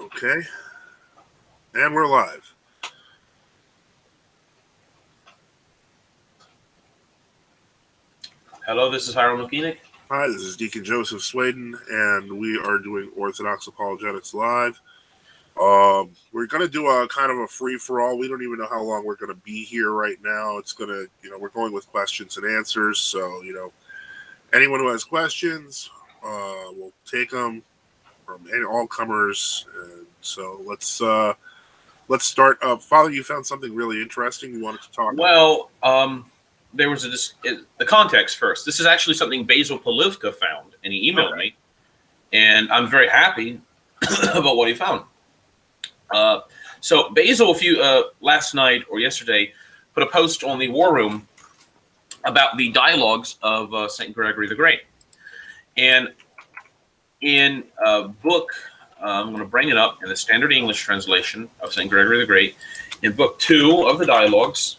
Okay. And we're live. Hello, this is Hiram Mechanic. Hi, this is Deacon Joseph Swaden, and we are doing Orthodox Apologetics live. We're going to do a kind of a free-for-all. We don't even know how long we're going to be here right now. It's going to, we're going with questions and answers. So, anyone who has questions, we'll take them from all comers. And so let's start. Father, you found something really interesting you wanted to talk about. Well, there was the context first. This is actually something Basil Polivka found, and he emailed me, and I'm very happy about what he found. So Basil, last night or yesterday, put a post on the War Room about the dialogues of St. Gregory the Great. And in a book, I'm going to bring it up in the Standard English translation of St. Gregory the Great, in Book 2 of the Dialogues.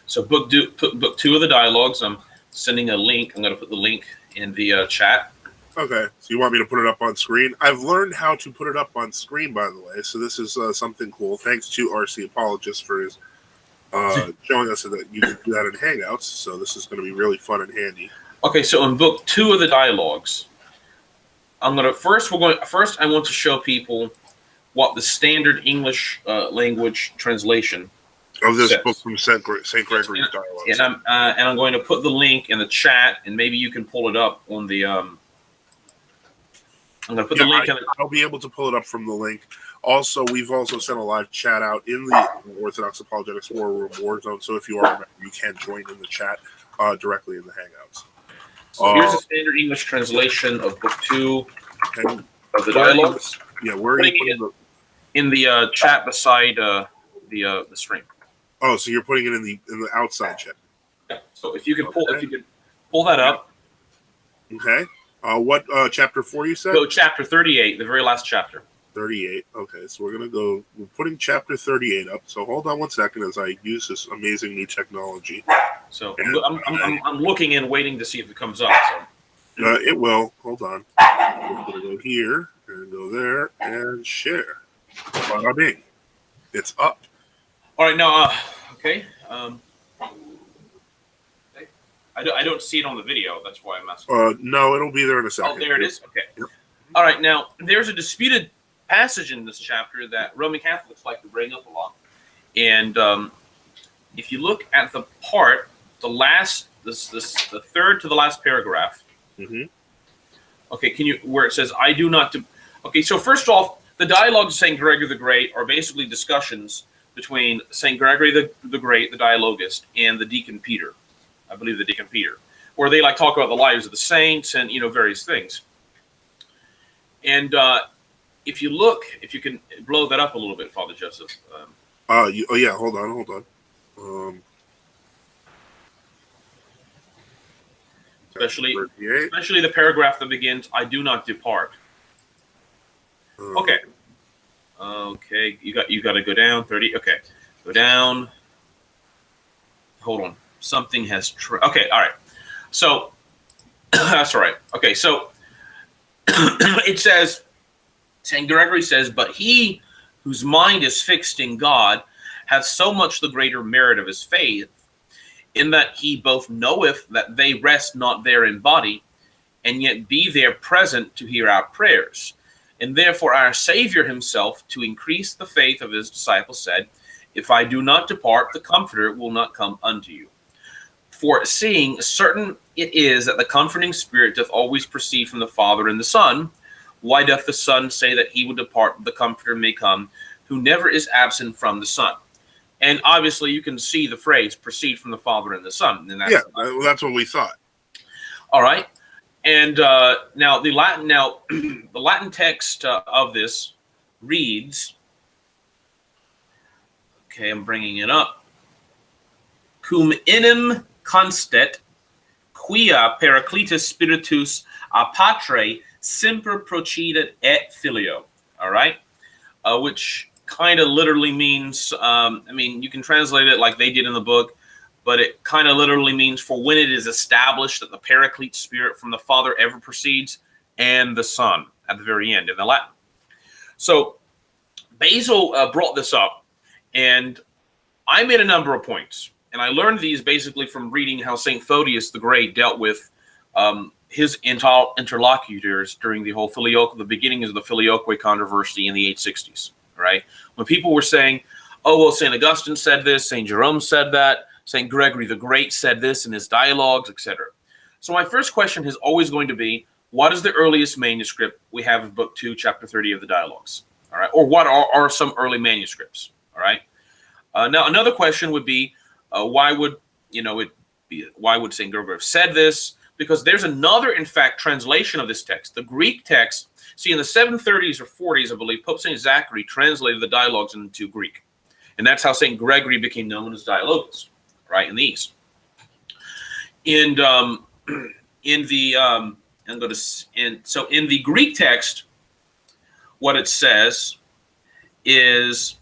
So book 2 of the Dialogues, I'm sending a link. I'm going to put the link in the chat. Okay, so you want me to put it up on screen? I've learned how to put it up on screen, by the way, so this is something cool. Thanks to RC Apologist for his showing us that you can do that in Hangouts, so this is going to be really fun and handy. Okay, so in Book 2 of the Dialogues, I want to show people what the Standard English language translation of this says. book from St. Gregory's Dialogues. And I'm going to put the link in the chat, and maybe you can pull it up on the. I'm going to put the link. I'll be able to pull it up from the link. Also, we've also sent a live chat out in the Orthodox Apologetics War Room War Zone. So if you are a member, you can join in the chat directly in the Hangouts. So here's the Standard English translation of Book 2 of the Dialogues. Where are you putting in the chat beside the stream. Oh, so you're putting it in the outside chat. Yeah. So if you can pull that up. Okay. What chapter 4 you said? Go chapter 38, the very last chapter. 38. Okay, so we're putting chapter 38 up. So hold on one second as I use this amazing new technology. So I'm looking and waiting to see if it comes up. So. It will. Hold on. We're going to go here and go there and share. Bada bing. It's up. All right, now, okay. I don't see it on the video. That's why I'm asking. No, it'll be there in a second. Oh, there it is? Okay. Yep. All right, now, there's a disputed passage in this chapter that Roman Catholics like to bring up a lot. And if you look at the part, the third to the last paragraph. Mm-hmm. Okay, where it says, I do not... Okay, so first off, the dialogues of St. Gregory the Great are basically discussions between St. Gregory the Great, the dialogist, and the Deacon Peter. I believe the Deacon Peter, where they talk about the lives of the saints and various things. And if you can blow that up a little bit, Father Joseph. Yeah, hold on. Especially the paragraph that begins, I do not depart. Okay. Okay, you got to go down 30. Okay, go down. Hold on. Something has okay, all right. So that's all right. Okay, so it says, St. Gregory says, but he whose mind is fixed in God hath so much the greater merit of his faith, in that he both knoweth that they rest not there in body, and yet be there present to hear our prayers. And therefore our Savior himself, to increase the faith of his disciples, said, if I do not depart, the Comforter will not come unto you. For seeing certain it is that the comforting Spirit doth always proceed from the Father and the Son, why doth the Son say that he will depart, the Comforter may come, who never is absent from the Son? And obviously you can see the phrase, proceed from the Father and the Son. And that's what we thought. All right. And now the Latin text of this reads, okay, I'm bringing it up, cum inem constet, quia Paracletus Spiritus a Patre semper procedet et filio. All right, which kind of literally means, you can translate it like they did in the book, but it kind of literally means for when it is established that the Paraclete Spirit from the Father ever proceeds, and the Son. at the very end in the Latin. So Basil brought this up, and I made a number of points, and I learned these basically from reading how St. Photius the Great dealt with his interlocutors during the whole the beginnings of the Filioque controversy in the 860s, right? When people were saying, oh, well, St. Augustine said this, St. Jerome said that, St. Gregory the Great said this in his dialogues, etc. So my first question is always going to be, what is the earliest manuscript we have of Book 2, Chapter 30 of the Dialogues? All right, or what are some early manuscripts? All right. Now another question would be, why would St. Gregory have said this? Because there's another, in fact, translation of this text, the Greek text. See, in the 730s or 40s, I believe, Pope St. Zachary translated the dialogues into Greek, and that's how St. Gregory became known as Dialogus, right, in the East. And in the Greek text, what it says is,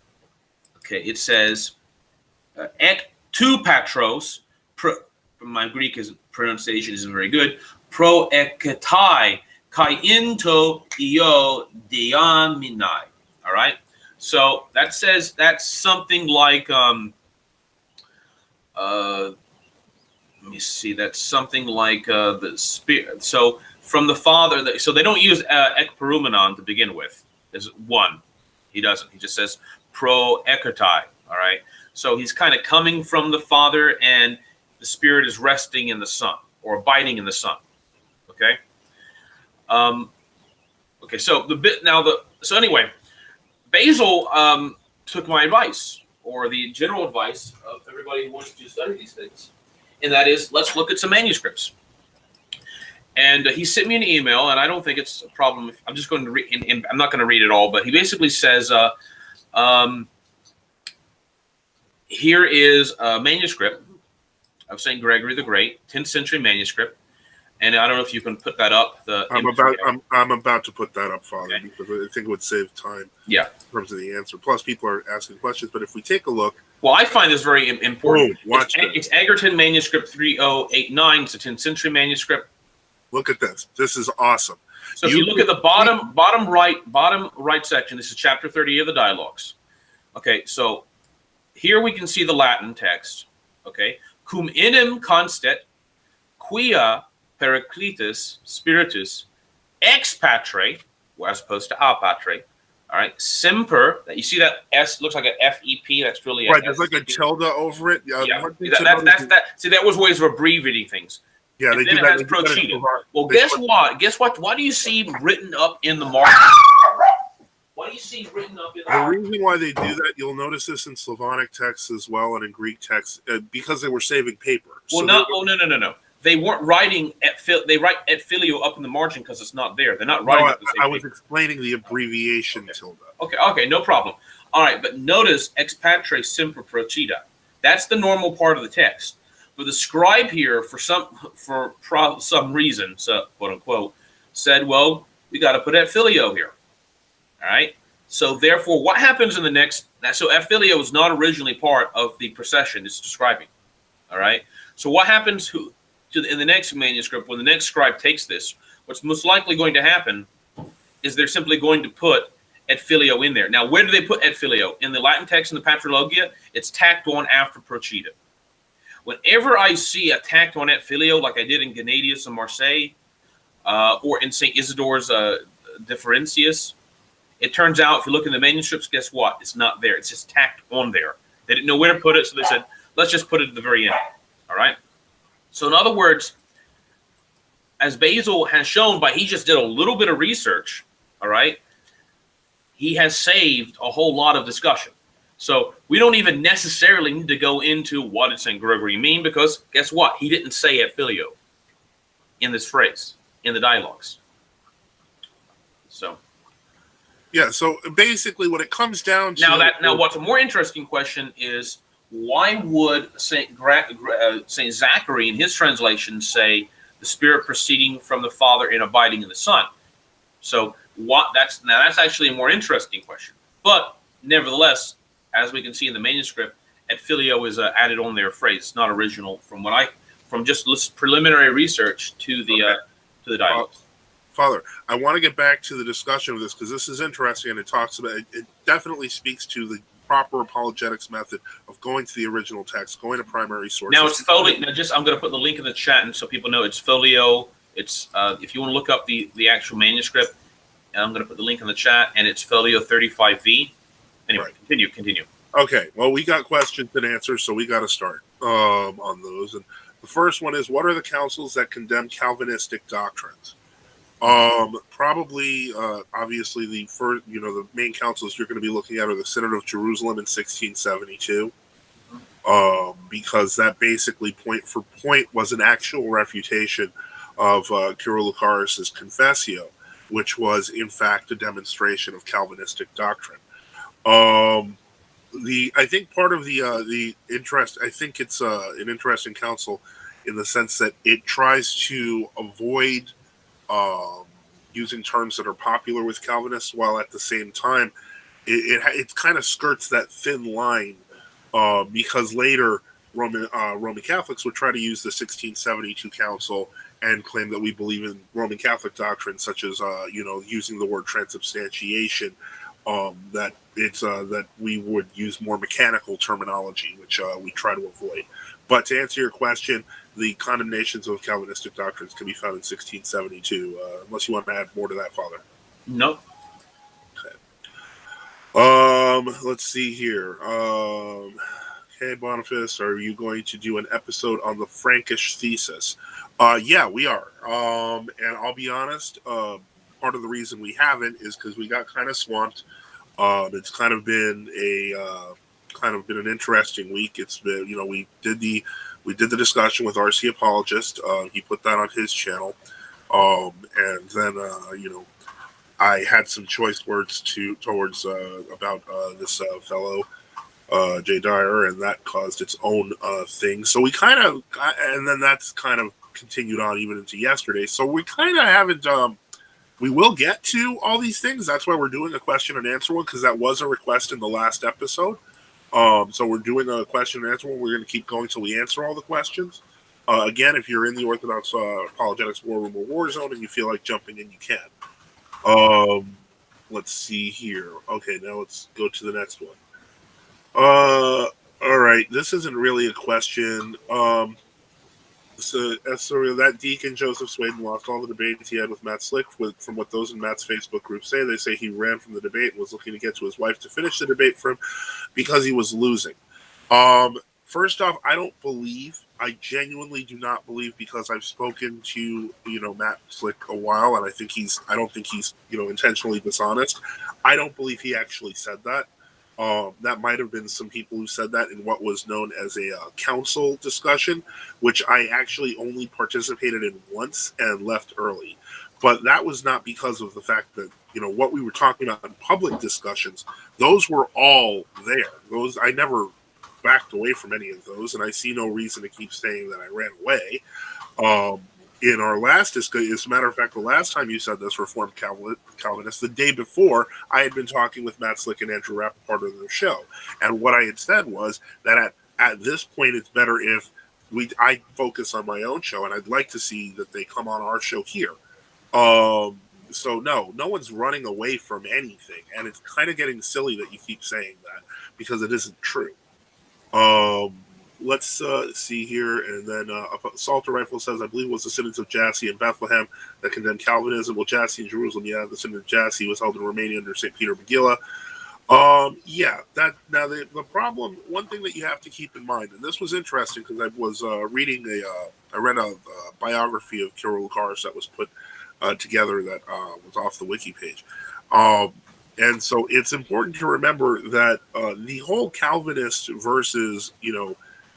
okay, it says ek tu patros, my Greek pronunciation isn't very good, pro eketai kai into io diaminai. All right, so that says that's something like let me see, that's something like the spirit. So from the Father, so they don't use ekperumenon to begin with. There's one. He doesn't. He just says pro eketai. All right. So he's kind of coming from the Father, and the Spirit is resting in the Son, or abiding in the Son. Okay. Okay. So so anyway, Basil took my advice, or the general advice of everybody who wants to study these things, and that is, let's look at some manuscripts. And he sent me an email, and I don't think it's a problem. I'm just going to read, and I'm not going to read it all, but he basically says, here is a manuscript of St. Gregory the Great, 10th century manuscript. And I don't know if you can put that up. I'm about to put that up, Father, okay, because I think it would save time. Yeah. In terms of the answer. Plus, people are asking questions. But if we take a look. Well, I find this very important. Watch it's Egerton manuscript 3089. It's a 10th century manuscript. Look at this. This is awesome. So if you look at the bottom right section, this is chapter 30 of the Dialogues. Okay, so here we can see the Latin text. Okay, cum inem constet quia Paracletus Spiritus ex patre, as opposed to a patre. All right, semper. You see that S looks like an FEP. That's really right. There's like a tilde over it. Yeah. See, that was ways of abbreviating things. Yeah, and they then do it that. has procedure. Well, guess what? What do you see written up in the margin? What do you see written up in the margin? The reason why they do that, you'll notice this in Slavonic texts as well, and in Greek texts, because they were saving paper. Well, no. They weren't writing they write et filio up in the margin because it's not there. They're not writing. I was explaining the abbreviation tilde. Okay, no problem. All right, but notice ex patre semper procida. That's the normal part of the text. But the scribe here, for some reason, so quote unquote, said, well, we got to put et filio here. All right. So therefore, what happens in the next? So et filio is not originally part of the procession it's describing. All right. So what happens in the next manuscript, when the next scribe takes this, what's most likely going to happen is they're simply going to put et filio in there. Now, where do they put et filio? In the Latin text in the Patrologia, it's tacked on after procida. Whenever I see a tacked on et filio, like I did in Gennadius and Marseille, or in St. Isidore's Differentius, it turns out, if you look in the manuscripts, guess what? It's not there. It's just tacked on there. They didn't know where to put it, so they said, let's just put it at the very end. All right? So in other words, as Basil has shown, he just did a little bit of research, all right, he has saved a whole lot of discussion. So we don't even necessarily need to go into what did St. Gregory mean, because guess what? He didn't say et filio in this phrase, in the dialogues. So. Yeah, so basically what it comes down to... Now what's a more interesting question is, why would St. Zachary in his translation say the Spirit proceeding from the Father and abiding in the Son? So that's actually a more interesting question. But nevertheless, as we can see in the manuscript, et filio is added on their phrase. It's not original from just preliminary research to the dialogues. Father, I want to get back to the discussion of this because this is interesting and it talks about it definitely speaks to the proper apologetics method of going to the original text, going to primary sources. Now it's folio. Now I'm going to put the link in the chat and so people know it's folio. It's if you want to look up the actual manuscript, I'm going to put the link in the chat and it's folio 35V. Anyway, right. Continue. Okay, well, we got questions and answers, so we got to start on those. And the first one is, what are the councils that condemn Calvinistic doctrines? Probably, obviously, the first, the main councils you're going to be looking at are the Synod of Jerusalem in 1672, because that basically point for point was an actual refutation of Kirill Lucaris's Confessio, which was in fact a demonstration of Calvinistic doctrine. I think part of the interest, I think it's an interesting council in the sense that it tries to avoid using terms that are popular with Calvinists, while at the same time it kind of skirts that thin line because later Roman Catholics would try to use the 1672 council and claim that we believe in Roman Catholic doctrine, such as using the word transubstantiation. That it's that we would use more mechanical terminology, which we try to avoid. But to answer your question, the condemnations of Calvinistic doctrines can be found in 1672. Unless you want to add more to that, Father. Nope. Okay. Let's see here. Okay, Boniface, are you going to do an episode on the Frankish thesis? Yeah, we are. And I'll be honest. Part of the reason we haven't is because we got kind of swamped. It's kind of been an interesting week. It's been, we did the discussion with RC Apologist. He put that on his channel, and then I had some choice words towards about this fellow Jay Dyer, and that caused its own thing. So we kind of, and then that's kind of continued on even into yesterday. So we kind of haven't. We will get to all these things. That's why we're doing a question and answer one, because that was a request in the last episode. So we're doing a question and answer one. We're going to keep going till we answer all the questions. Again, if you're in the Orthodox Apologetics War Room or War Zone and you feel like jumping in, you can. Let's see here. Okay, now let's go to the next one. All right, this isn't really a question. So that Deacon Joseph Swayden lost all the debates he had with Matt Slick. From what those in Matt's Facebook group say, they say he ran from the debate and was looking to get to his wife to finish the debate for him because he was losing. First off, I genuinely do not believe, because I've spoken to Matt Slick a while, and I don't think he's intentionally dishonest. I don't believe he actually said that. That might have been some people who said that in what was known as a council discussion, which I actually only participated in once and left early. But that was not because of the fact that, what we were talking about in public discussions, those were all there. I never backed away from any of those, and I see no reason to keep saying that I ran away. In our last discussion, as a matter of fact, the last time you said this, Reformed Calvinist, the day before, I had been talking with Matt Slick and Andrew Rappaport on their show. And what I had said was that at this point, it's better if I focus on my own show, and I'd like to see that they come on our show here. So no one's running away from anything. And it's kind of getting silly that you keep saying that, because it isn't true. Let's see here, and then Salter Rifle says, I believe it was the Synods of Jassy in Bethlehem that condemned Calvinism. Well, Jassy in Jerusalem, yeah, the Synod of Jassy was held in Romania under St. Peter Megillah. The problem, one thing that you have to keep in mind, and this was interesting because I was reading I read a biography of Kirill Lucaris that was put together that was off the wiki page. And so it's important to remember that the whole Calvinist versus,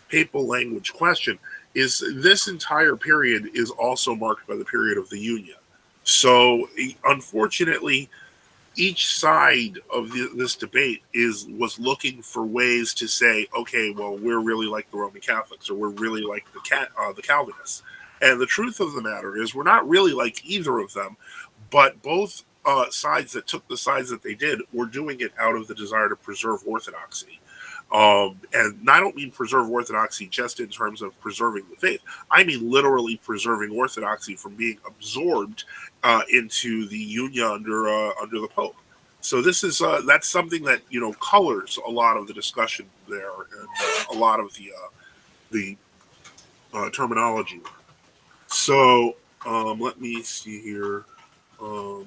papal language question is this entire period is also marked by the period of the Union. So unfortunately, each side of this debate was looking for ways to say, okay, well, we're really like the Roman Catholics, or we're really like the Calvinists. And the truth of the matter is we're not really like either of them, but both sides that took the sides that they did were doing it out of the desire to preserve orthodoxy. And I don't mean preserve orthodoxy just in terms of preserving the faith. I mean literally preserving orthodoxy from being absorbed into the Union under the Pope. So this is that's something that colors a lot of the discussion there and a lot of the terminology. So let me see here. Um,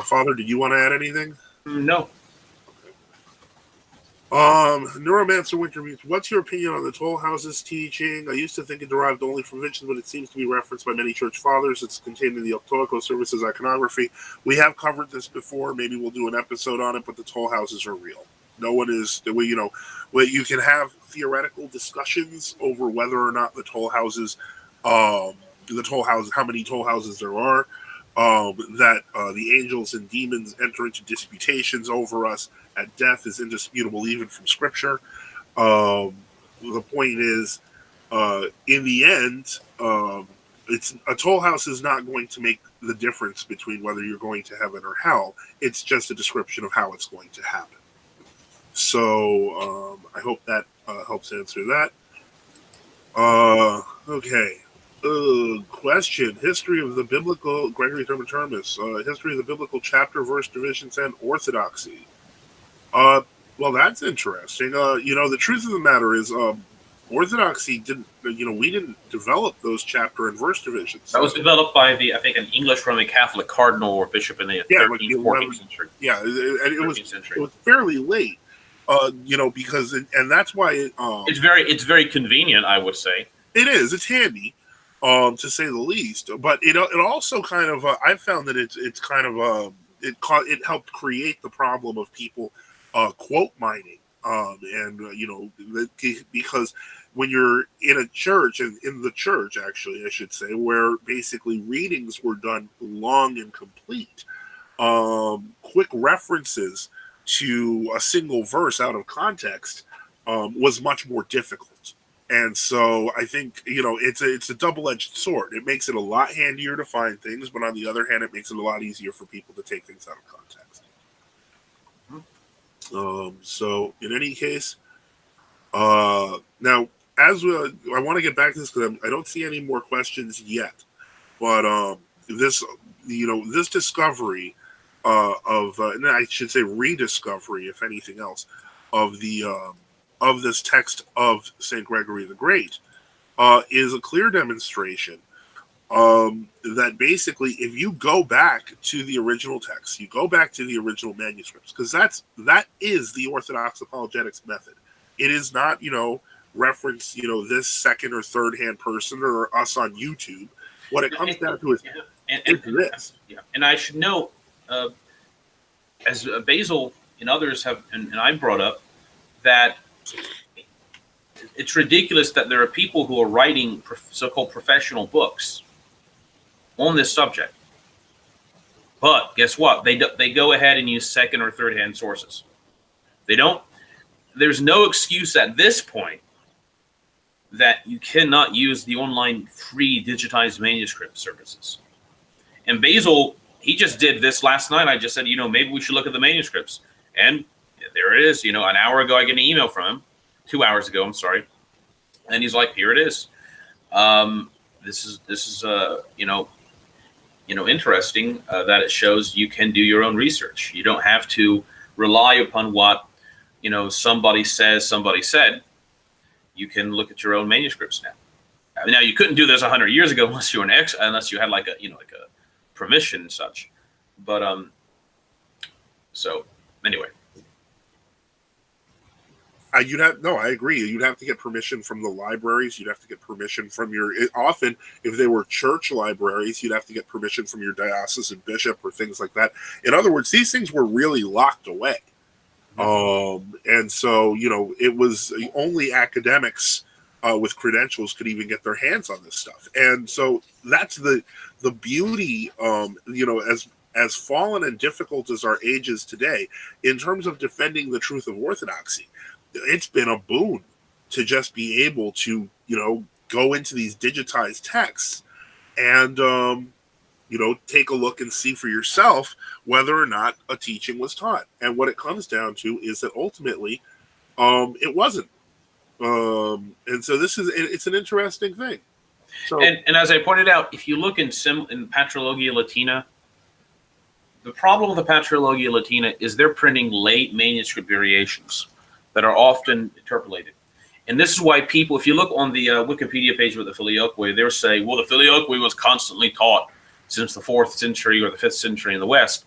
Father, did you want to add anything? No. Neuromancer Wintermute, what's your opinion on the Toll Houses teaching? I used to think it derived only from visions, but it seems to be referenced by many church fathers. It's contained in the Octoico Services iconography. We have covered this before. Maybe we'll do an episode on it, but the Toll Houses are real. No one is, you can have theoretical discussions over whether or not how many toll houses there are, that the angels and demons enter into disputations over us at death is indisputable even from Scripture. The point is, in the end, it's a toll house is not going to make the difference between whether you're going to heaven or hell. It's just a description of how it's going to happen. So I hope that helps answer that. Okay. Question: History of the biblical Gregory Thermotermus. History of the biblical chapter, verse divisions, and orthodoxy. Well, that's interesting. The truth of the matter is, orthodoxy didn't. We didn't develop those chapter and verse divisions. That was developed by I think, an English Roman Catholic cardinal or bishop in the 13th, 14th century. Yeah, and it was fairly late. Because and that's why it's very convenient, I would say. It is. It's handy, to say the least. But it also kind of I found that it's kind of it helped create the problem of people quote mining, because when you're in a church and in the church, actually I should say, where basically readings were done long and complete, quick references to a single verse out of context was much more difficult. And so I think, it's a double-edged sword. It makes it a lot handier to find things, but on the other hand, it makes it a lot easier for people to take things out of context. So in any case, now, as I want to get back to this because I don't see any more questions yet, but this discovery and I should say rediscovery, if anything else, of this text of Saint Gregory the Great is a clear demonstration that basically, if you go back to the original text, you go back to the original manuscripts, because that is the Orthodox Apologetics method. It is not reference this second or third hand person or us on YouTube. What it comes down to is this. Yeah, and I should note, as Basil and others have, and I brought up, that it's ridiculous that there are people who are writing so-called professional books on this subject. But guess what? They go ahead and use second or third hand sources. They don't. There's no excuse at this point that you cannot use the online free digitized manuscript services. And Basil, he just did this last night. I just said, maybe we should look at the manuscripts. And there it is. An hour ago, I get an email from him. 2 hours ago, I'm sorry. And he's like, here it is. This is interesting that it shows you can do your own research. You don't have to rely upon what, somebody says, somebody said. You can look at your own manuscripts now. Now, you couldn't do this 100 years ago unless you were unless you had like a permission and such. But so anyway. I agree. You'd have to get permission from the libraries. You'd have to get permission from often, if they were church libraries, you'd have to get permission from your diocesan bishop or things like that. In other words, these things were really locked away. And so, it was only academics with credentials could even get their hands on this stuff. And so that's the beauty, as fallen and difficult as our age is today, in terms of defending the truth of orthodoxy. It's been a boon to just be able to, go into these digitized texts and, take a look and see for yourself whether or not a teaching was taught. And what it comes down to is that ultimately, It wasn't. And so it's an interesting thing. So, and as I pointed out, if you look in Patrologia Latina, the problem with the Patrologia Latina is they're printing late manuscript variations that are often interpolated. And this is why people, if you look on the Wikipedia page with the Filioque, they'll say, well, the Filioque was constantly taught since the 4th century or the 5th century in the West.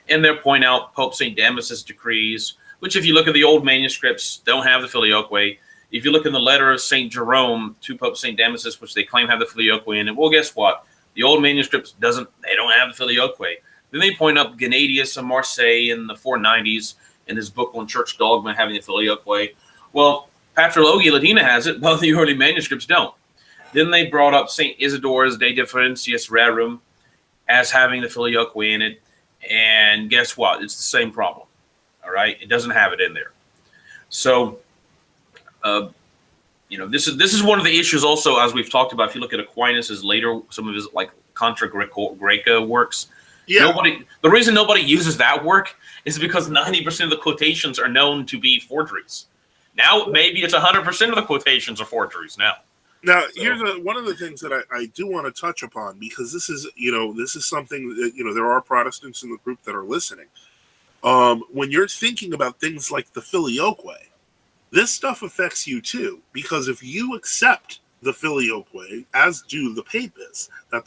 And they'll point out Pope St. Damasus' decrees, which if you look at the old manuscripts, don't have the Filioque. If you look in the letter of St. Jerome to Pope St. Damasus, which they claim have the Filioque in it, well, guess what? The old manuscripts they don't have the Filioque. Then they point up Gennadius of Marseille in the 490s in his book on church dogma having the Filioque. Well, Patrologia Latina has it, but the early manuscripts don't. Then they brought up St. Isidore's De Differentiis Rerum as having the Filioque in it. And guess what? It's the same problem. All right? It doesn't have it in there. So, this is one of the issues also, as we've talked about. If you look at Aquinas' later, some of his like Contra Graeca works, the reason nobody uses that work is because 90% of the quotations are known to be forgeries. Now, maybe it's 100% of the quotations are forgeries now. Now, here's one of the things that I do want to touch upon, because this is something that, there are Protestants in the group that are listening. When you're thinking about things like the Filioque, this stuff affects you too, because if you accept the Filioque, as do the Papists, that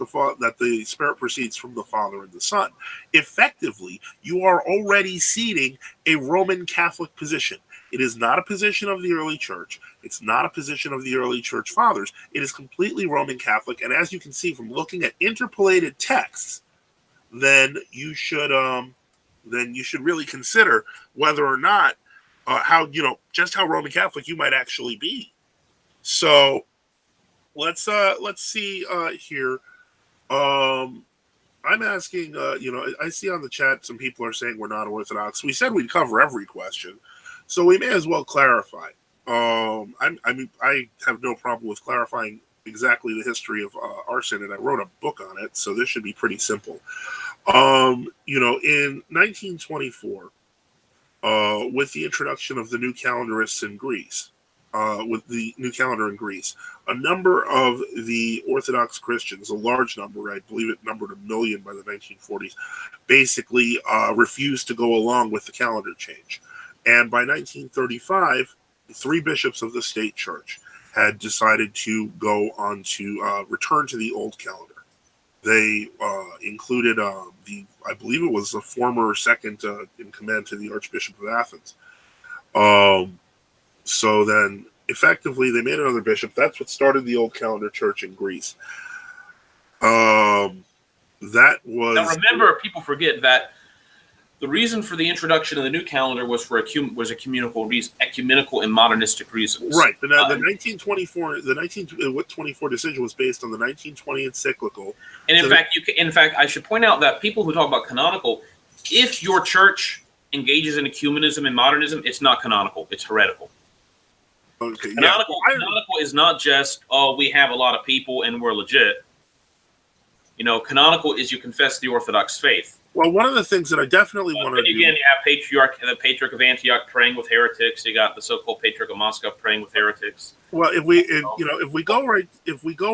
the Spirit proceeds from the Father and the Son, effectively, you are already ceding a Roman Catholic position. It is not a position of the early church. It's not a position of the early church fathers. It is completely Roman Catholic. And as you can see from looking at interpolated texts, then you should really consider whether or not how Roman Catholic you might actually be. So let's see here. I'm asking, I see on the chat some people are saying we're not Orthodox. We said we'd cover every question, so we may as well clarify. I have no problem with clarifying exactly the history of arson, and I wrote a book on it, so this should be pretty simple. In 1924, with the introduction of the new calendarists in Greece, a number of the Orthodox Christians, a large number, I believe it numbered 1 million by the 1940s, basically refused to go along with the calendar change. And by 1935, 3 bishops of the state church had decided to go on to return to the old calendar. They included I believe it was the former second in command to the Archbishop of Athens. So then, effectively, they made another bishop. That's what started the old calendar church in Greece. That was. Now, remember, people forget that the reason for the introduction of the new calendar was for a ecumenical and modernistic reasons. Right. The 1924 decision was based on the 1920 encyclical. And in fact, I should point out that people who talk about canonical, if your church engages in ecumenism and modernism, it's not canonical; it's heretical. Okay. Canonical is not just we have a lot of people and we're legit. Canonical is you confess the Orthodox faith. Well, one of the things that I definitely want to do. Again, you have the Patriarch of Antioch praying with heretics. You got the so-called Patriarch of Moscow praying with heretics. Well, if we go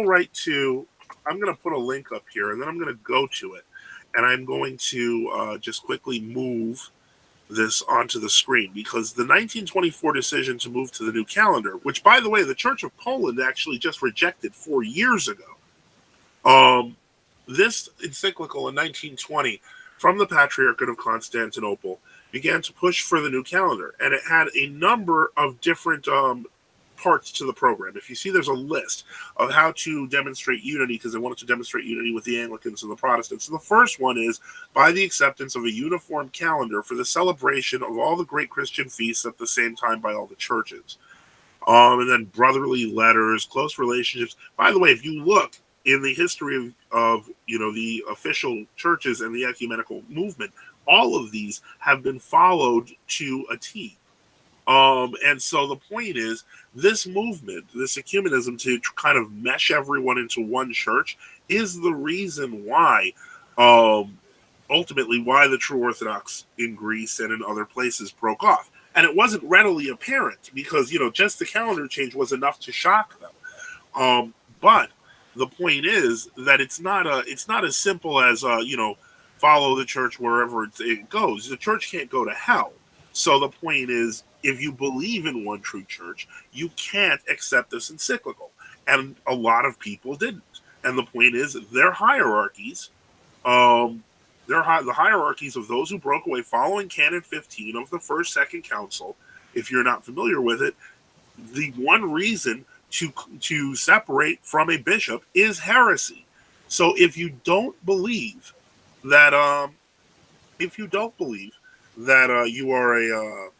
right to, I'm going to put a link up here, and then I'm going to go to it, and I'm going to just quickly move this onto the screen, because the 1924 decision to move to the new calendar, which, by the way, the Church of Poland actually just rejected 4 years ago. This encyclical in 1920 from the Patriarchate of Constantinople began to push for the new calendar, and it had a number of different parts to the program. If you see, there's a list of how to demonstrate unity, because they wanted to demonstrate unity with the Anglicans and the Protestants. And the first one is by the acceptance of a uniform calendar for the celebration of all the great Christian feasts at the same time by all the churches. And then brotherly letters, close relationships. By the way, if you look in the history of the official churches and the ecumenical movement, all of these have been followed to a T. And so the point is, this movement, this ecumenism, to kind of mesh everyone into one church, is the reason why, ultimately, why the true Orthodox in Greece and in other places broke off. and it wasn't readily apparent because just the calendar change was enough to shock them. But the point is that it's not as simple as follow the church wherever it goes. The church can't go to hell. So the point is, if you believe in one true church, you can't accept this encyclical, and a lot of people didn't. And the point is, their hierarchies, the hierarchies of those who broke away following Canon 15 of the First Second Council. If you're not familiar with it, the one reason to separate from a bishop is heresy. So if you don't believe that you are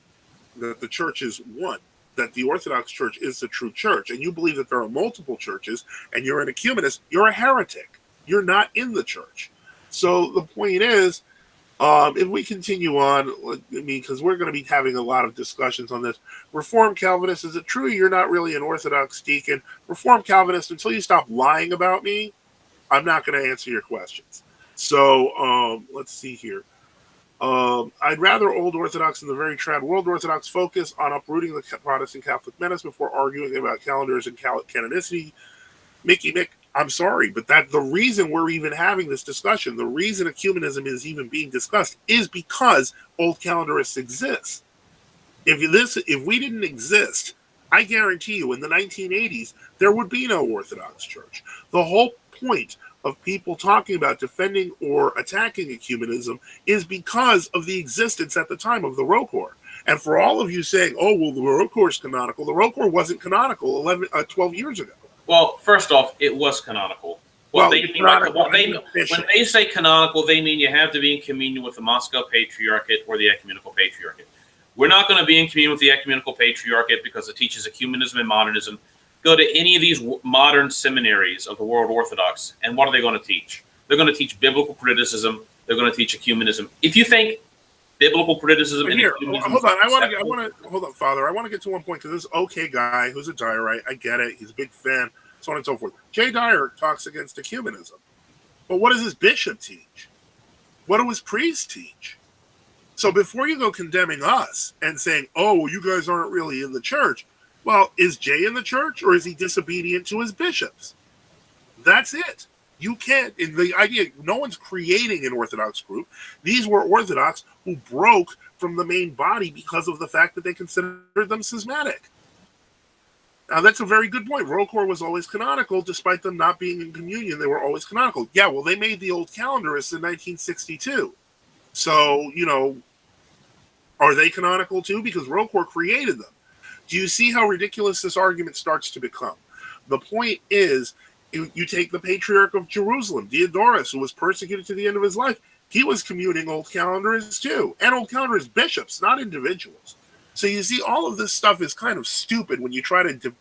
that the church is one, that the Orthodox Church is the true church, and you believe that there are multiple churches, and you're an ecumenist, you're a heretic. You're not in the church. So the point is, if we continue on, because we're going to be having a lot of discussions on this. Reformed Calvinist, is it true you're not really an Orthodox deacon? Reformed Calvinist, until you stop lying about me, I'm not going to answer your questions. So let's see here. I'd rather Old Orthodox in the very trad World Orthodox focus on uprooting the Protestant Catholic menace before arguing about calendars and canonicity. Mickey Mick, I'm sorry, but that the reason we're even having this discussion, the reason ecumenism is even being discussed, is because old calendarists exist. If we didn't exist, I guarantee you, in the 1980s, there would be no Orthodox Church. The whole point of people talking about defending or attacking ecumenism is because of the existence at the time of the ROCOR. And for all of you saying, oh, well, the ROCOR is canonical, the ROCOR wasn't canonical 12 years ago. Well, first off, it was canonical. When they say canonical, they mean you have to be in communion with the Moscow Patriarchate or the Ecumenical Patriarchate. We're not going to be in communion with the Ecumenical Patriarchate because it teaches ecumenism and modernism. Go to any of these modern seminaries of the World Orthodox, and what are they going to teach? They're going to teach biblical criticism. They're going to teach ecumenism. If you think biblical criticism and ecumenism, hold on, hold on, Father. I want to get to one point because this okay guy who's a Dierite, I get it. He's a big fan, so on and so forth. Jay Dyer talks against ecumenism, but what does his bishop teach? What do his priests teach? So before you go condemning us and saying, "Oh, well, you guys aren't really in the church," well, is Jay in the church or is he disobedient to his bishops? That's it. You can't, in the idea, no one's creating an Orthodox group. These were Orthodox who broke from the main body because of the fact that they considered them schismatic. Now, that's a very good point. ROCOR was always canonical, despite them not being in communion. They were always canonical. Yeah, well, they made the old calendarists in 1962. So, are they canonical too? Because ROCOR created them. Do you see how ridiculous this argument starts to become? The point is, you take the Patriarch of Jerusalem, Diodorus, who was persecuted to the end of his life. He was communing old calendarists too, and old calendarist bishops, not individuals. So you see, all of this stuff is kind of stupid when you try to,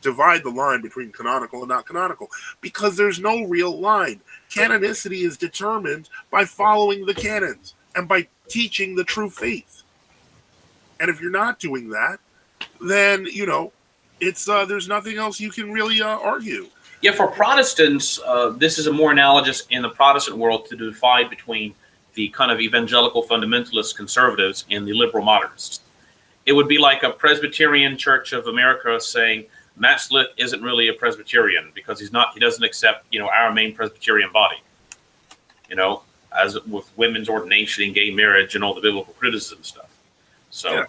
divide the line between canonical and not canonical, because there's no real line. Canonicity is determined by following the canons and by teaching the true faith. And if you're not doing that, then it's there's nothing else you can really argue. Yeah, for Protestants, this is a more analogous in the Protestant world to divide between the kind of evangelical fundamentalist conservatives and the liberal modernists. It would be like a Presbyterian Church of America saying Matt Slick isn't really a Presbyterian because he doesn't accept our main Presbyterian body. As with women's ordination and gay marriage and all the biblical criticism stuff. So, yeah.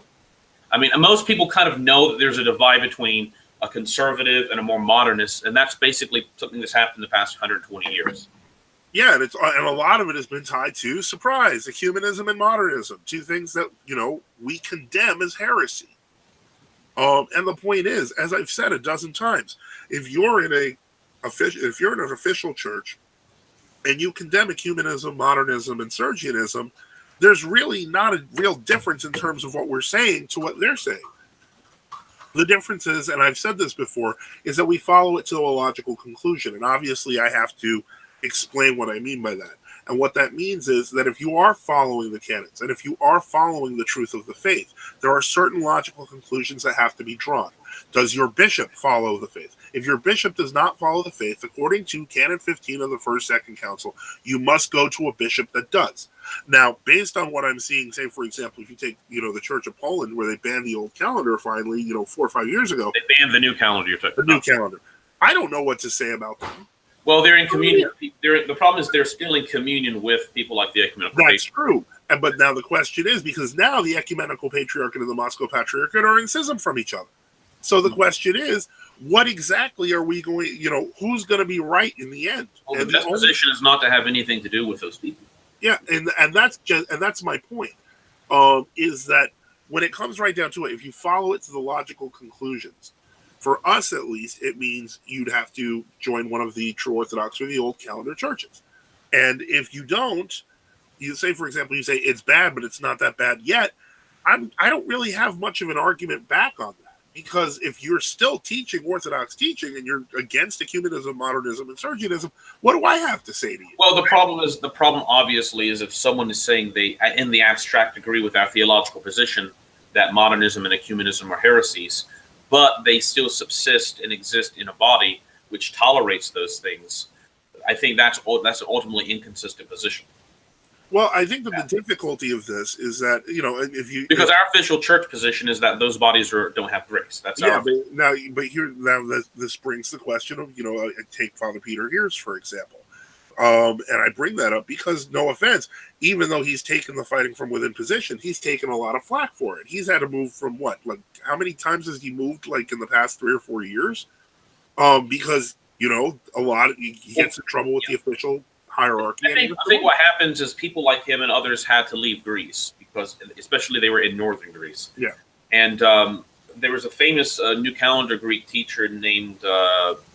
I mean, most people kind of know that there's a divide between a conservative and a more modernist, and that's basically something that's happened in the past 120 years. Yeah, and a lot of it has been tied to, surprise, ecumenism and modernism, two things that we condemn as heresy. And the point is, as I've said a dozen times, if you're in an official church and you condemn ecumenism, modernism, and Sergianism, there's really not a real difference in terms of what we're saying to what they're saying. The difference is, and I've said this before, is that we follow it to a logical conclusion. And obviously I have to explain what I mean by that. And what that means is that if you are following the canons and if you are following the truth of the faith, there are certain logical conclusions that have to be drawn. Does your bishop follow the faith? If your bishop does not follow the faith, according to Canon 15 of the First Second Council, you must go to a bishop that does. Now, based on what I'm seeing, say, for example, if you take, the Church of Poland, where they banned the old calendar finally, 4 or 5 years ago. They banned the new calendar you're talking about. The new calendar. I don't know what to say about them. Well, they're in communion. The problem is they're still in communion with people like the Ecumenical That's true. But now the question is, because now the Ecumenical Patriarchate and the Moscow Patriarchate are in schism from each other. So the question is, what exactly are we going, who's going to be right in the end? Well, the best position is not to have anything to do with those people. Yeah, and that's my point, is that when it comes right down to it, if you follow it to the logical conclusions, for us at least, it means you'd have to join one of the true Orthodox or the old calendar churches. And if you don't, you say, for example, you say it's bad, but it's not that bad yet. I don't really have much of an argument back on that. Because if you're still teaching Orthodox teaching and you're against ecumenism, modernism, and Sergianism, what do I have to say to you? Well, the problem obviously is if someone is saying they, in the abstract, agree with our theological position that modernism and ecumenism are heresies, but they still subsist and exist in a body which tolerates those things. I think that's an ultimately inconsistent position. Well, I think that the difficulty of this is that, because our official church position is that those bodies don't have grace. That's this brings the question of, I take Father Peter Heers, for example. And I bring that up because, no offense, even though he's taken the fighting from within position, he's taken a lot of flack for it. He's had to move from how many times has he moved, in the past 3 or 4 years? Because, he gets in trouble with the official hierarchy. I think what happens is people like him and others had to leave Greece because, especially, they were in northern Greece. Yeah, and there was a famous New Calendar Greek teacher named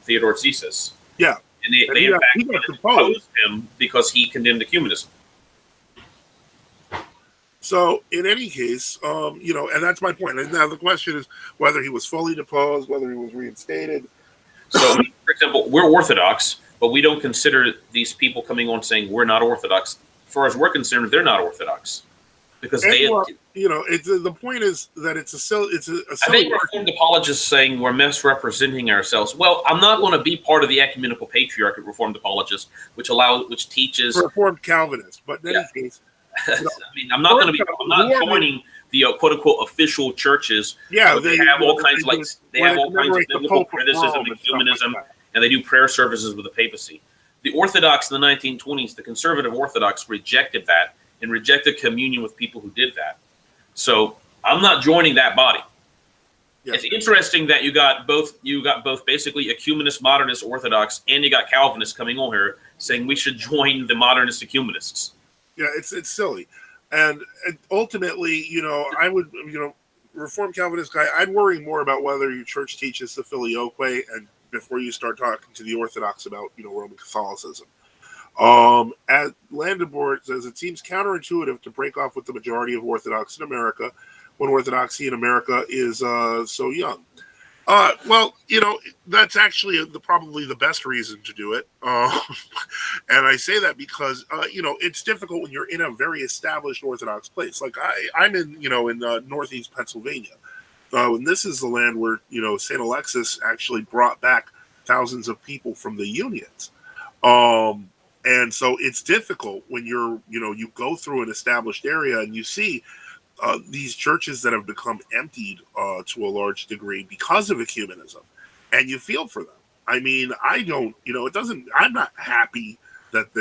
Theodore Zesis. Yeah, and they in fact deposed him because he condemned ecumenism. So, in any case, and that's my point. And now the question is whether he was fully deposed, whether he was reinstated. So, for example, we're Orthodox, but we don't consider these people coming on saying we're not Orthodox. As far as we're concerned, they're not Orthodox because the point is that it's a I think Reformed apologists saying we're misrepresenting ourselves. Well, I'm not going to be part of the Ecumenical Patriarchate Reformed apologist, which teaches Reformed Calvinist. But in any case, I'm not going to be. I'm not joining the quote unquote official churches. Yeah, they have all kinds of biblical criticism, ecumenism. And they do prayer services with the papacy. The Orthodox in the 1920s, the conservative Orthodox, rejected that and rejected communion with people who did that. So I'm not joining that body. Yeah. It's interesting that you got both basically ecumenist, modernist, Orthodox, and you got Calvinists coming on here saying we should join the modernist ecumenists. Yeah, it's silly, and ultimately, I would, Reformed Calvinist guy, I'd worry more about whether your church teaches the filioque and before you start talking to the Orthodox about, Roman Catholicism. As Landebord says, it seems counterintuitive to break off with the majority of Orthodox in America when Orthodoxy in America is so young. Well, that's actually probably the best reason to do it. And I say that because, it's difficult when you're in a very established Orthodox place. Like I'm in, in Northeast Pennsylvania. And this is the land where, St. Alexis actually brought back thousands of people from the unions. And so it's difficult when you go through an established area and you see these churches that have become emptied to a large degree because of ecumenism, and you feel for them. I mean, I'm not happy that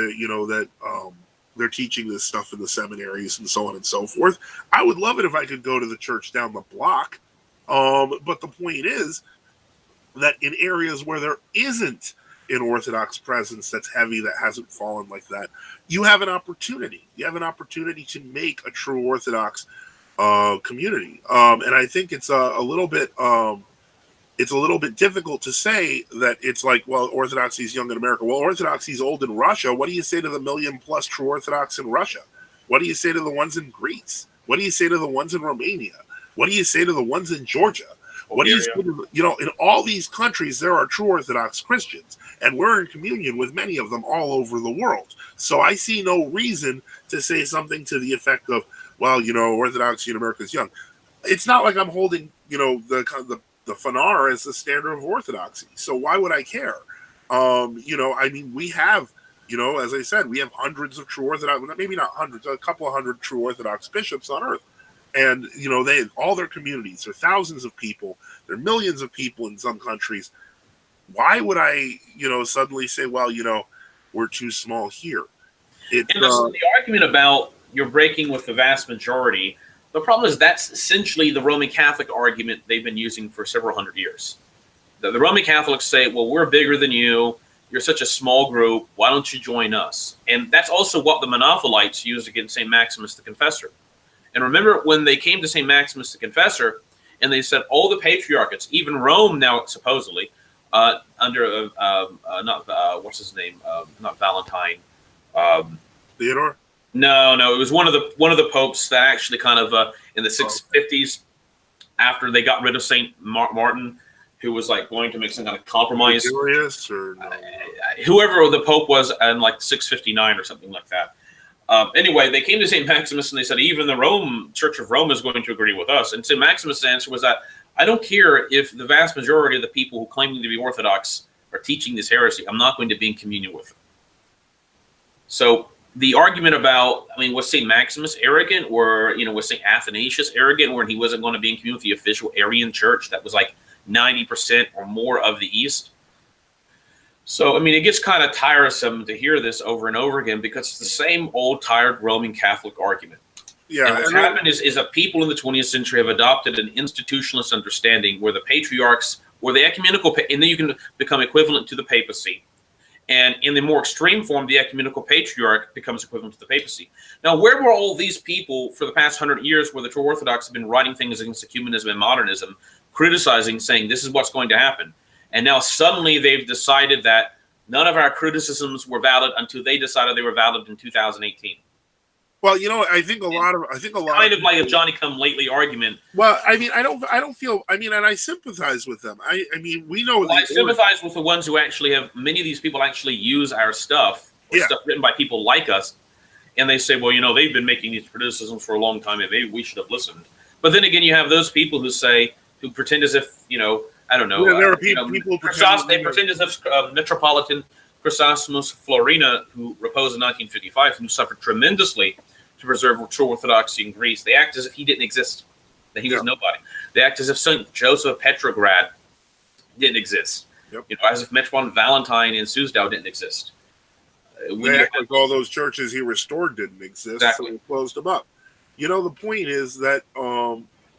they're teaching this stuff in the seminaries and so on and so forth. I would love it if I could go to the church down the block. But the point is that in areas where there isn't an Orthodox presence that's heavy, that hasn't fallen like that, you have an opportunity. You have an opportunity to make a true Orthodox community. And I think it's a little bit difficult to say that it's like, well, Orthodoxy is young in America. Well, Orthodoxy is old in Russia. What do you say to the 1 million+ true Orthodox in Russia? What do you say to the ones in Greece? What do you say to the ones in Romania? What do you say to the ones in Georgia? What do you Bulgaria. say? You know, in all these countries, there are true Orthodox Christians, and we're in communion with many of them all over the world. So I see no reason to say something to the effect of, well, you know, Orthodoxy in America is young. It's not like I'm holding, you know, the Fanar as the standard of Orthodoxy. So why would I care? You know, I mean, we have, you know, as I said, we have hundreds of true Orthodox, maybe not hundreds, a couple of hundred true Orthodox bishops on earth. And, you know, they all their communities, they're thousands of people, they're millions of people in some countries. Why would I, you know, suddenly say, well, you know, we're too small here? And the argument about you're breaking with the vast majority, the problem is that's essentially the Roman Catholic argument they've been using for several hundred years. The Roman Catholics say, well, we're bigger than you. You're such a small group. Why don't you join us? And that's also what the Monothelites used against St. Maximus the Confessor. And remember when they came to St. Maximus the Confessor and they said all the patriarchates, even Rome now supposedly, under what's his name? Not Valentine. Theodore? No, it was one of the popes that actually kind of in the 650s, after they got rid of Saint Martin, who was like going to make some kind of compromise. Julius or no? Whoever the pope was in like 659 or something like that. Anyway, they came to St. Maximus and they said, even the Church of Rome is going to agree with us. And St. Maximus' answer was that, I don't care if the vast majority of the people who claim to be Orthodox are teaching this heresy. I'm not going to be in communion with them. So the argument about, I mean, was St. Maximus arrogant, or, you know, was St. Athanasius arrogant, where he wasn't going to be in communion with the official Arian church that was like 90% or more of the East? So, I mean, it gets kind of tiresome to hear this over and over again because it's the same old tired Roman Catholic argument. Yeah, and what's happened is that people in the 20th century have adopted an institutionalist understanding where the patriarchs, or the ecumenical, and then you can become equivalent to the papacy. And in the more extreme form, the ecumenical patriarch becomes equivalent to the papacy. Now, where were all these people for the past 100 years where the true Orthodox have been writing things against ecumenism and modernism, criticizing, saying this is what's going to happen? And now suddenly they've decided that none of our criticisms were valid until they decided they were valid in 2018. Well, you know, I think a lot kind of like a Johnny come lately argument. Well, I mean, I don't feel. I mean, and I sympathize with them. I mean, we know. Well, I sympathize with the ones who actually have. Many of these people actually use our stuff, or stuff written by people like us, and they say, well, you know, they've been making these criticisms for a long time, and maybe we should have listened. But then again, you have those people who pretend as if, you know, I don't know. There are people who pretend as if Metropolitan Chrysostomos Florina, who reposed in 1955, who suffered tremendously to preserve true Orthodoxy in Greece. They act as if he didn't exist, that he was nobody. They act as if St. Joseph of Petrograd didn't exist. Yep. You know, as if Metropolitan Valentine in Suzdal didn't exist. Like all those churches he restored didn't exist, exactly. So he closed them up. You know, the point is that,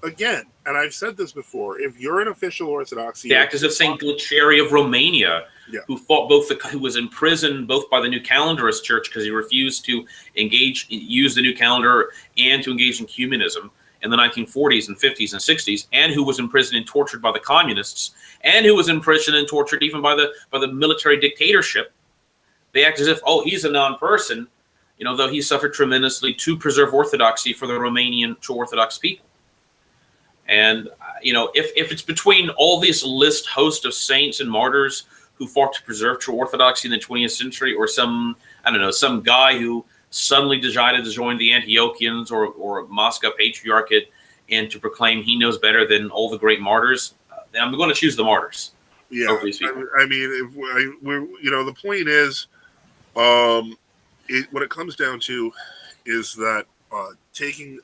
again, and I've said this before, if you're an official Orthodoxy... They act as if St. Glyceri of Romania, who fought who was imprisoned both by the New Calendarist Church because he refused to use the New Calendar and to engage in ecumenism in the 1940s and 50s and 60s, and who was imprisoned and tortured by the communists, and who was imprisoned and tortured even by the military dictatorship. They act as if, oh, he's a non-person, you know, though he suffered tremendously to preserve orthodoxy for the Romanian true Orthodox people. And, you know, if it's between all these host of saints and martyrs who fought to preserve true Orthodoxy in the 20th century, or some guy who suddenly decided to join the Antiochians or Moscow Patriarchate and to proclaim he knows better than all the great martyrs, then I'm going to choose the martyrs. Yeah, I mean, you know, the point is, what it comes down to is that taking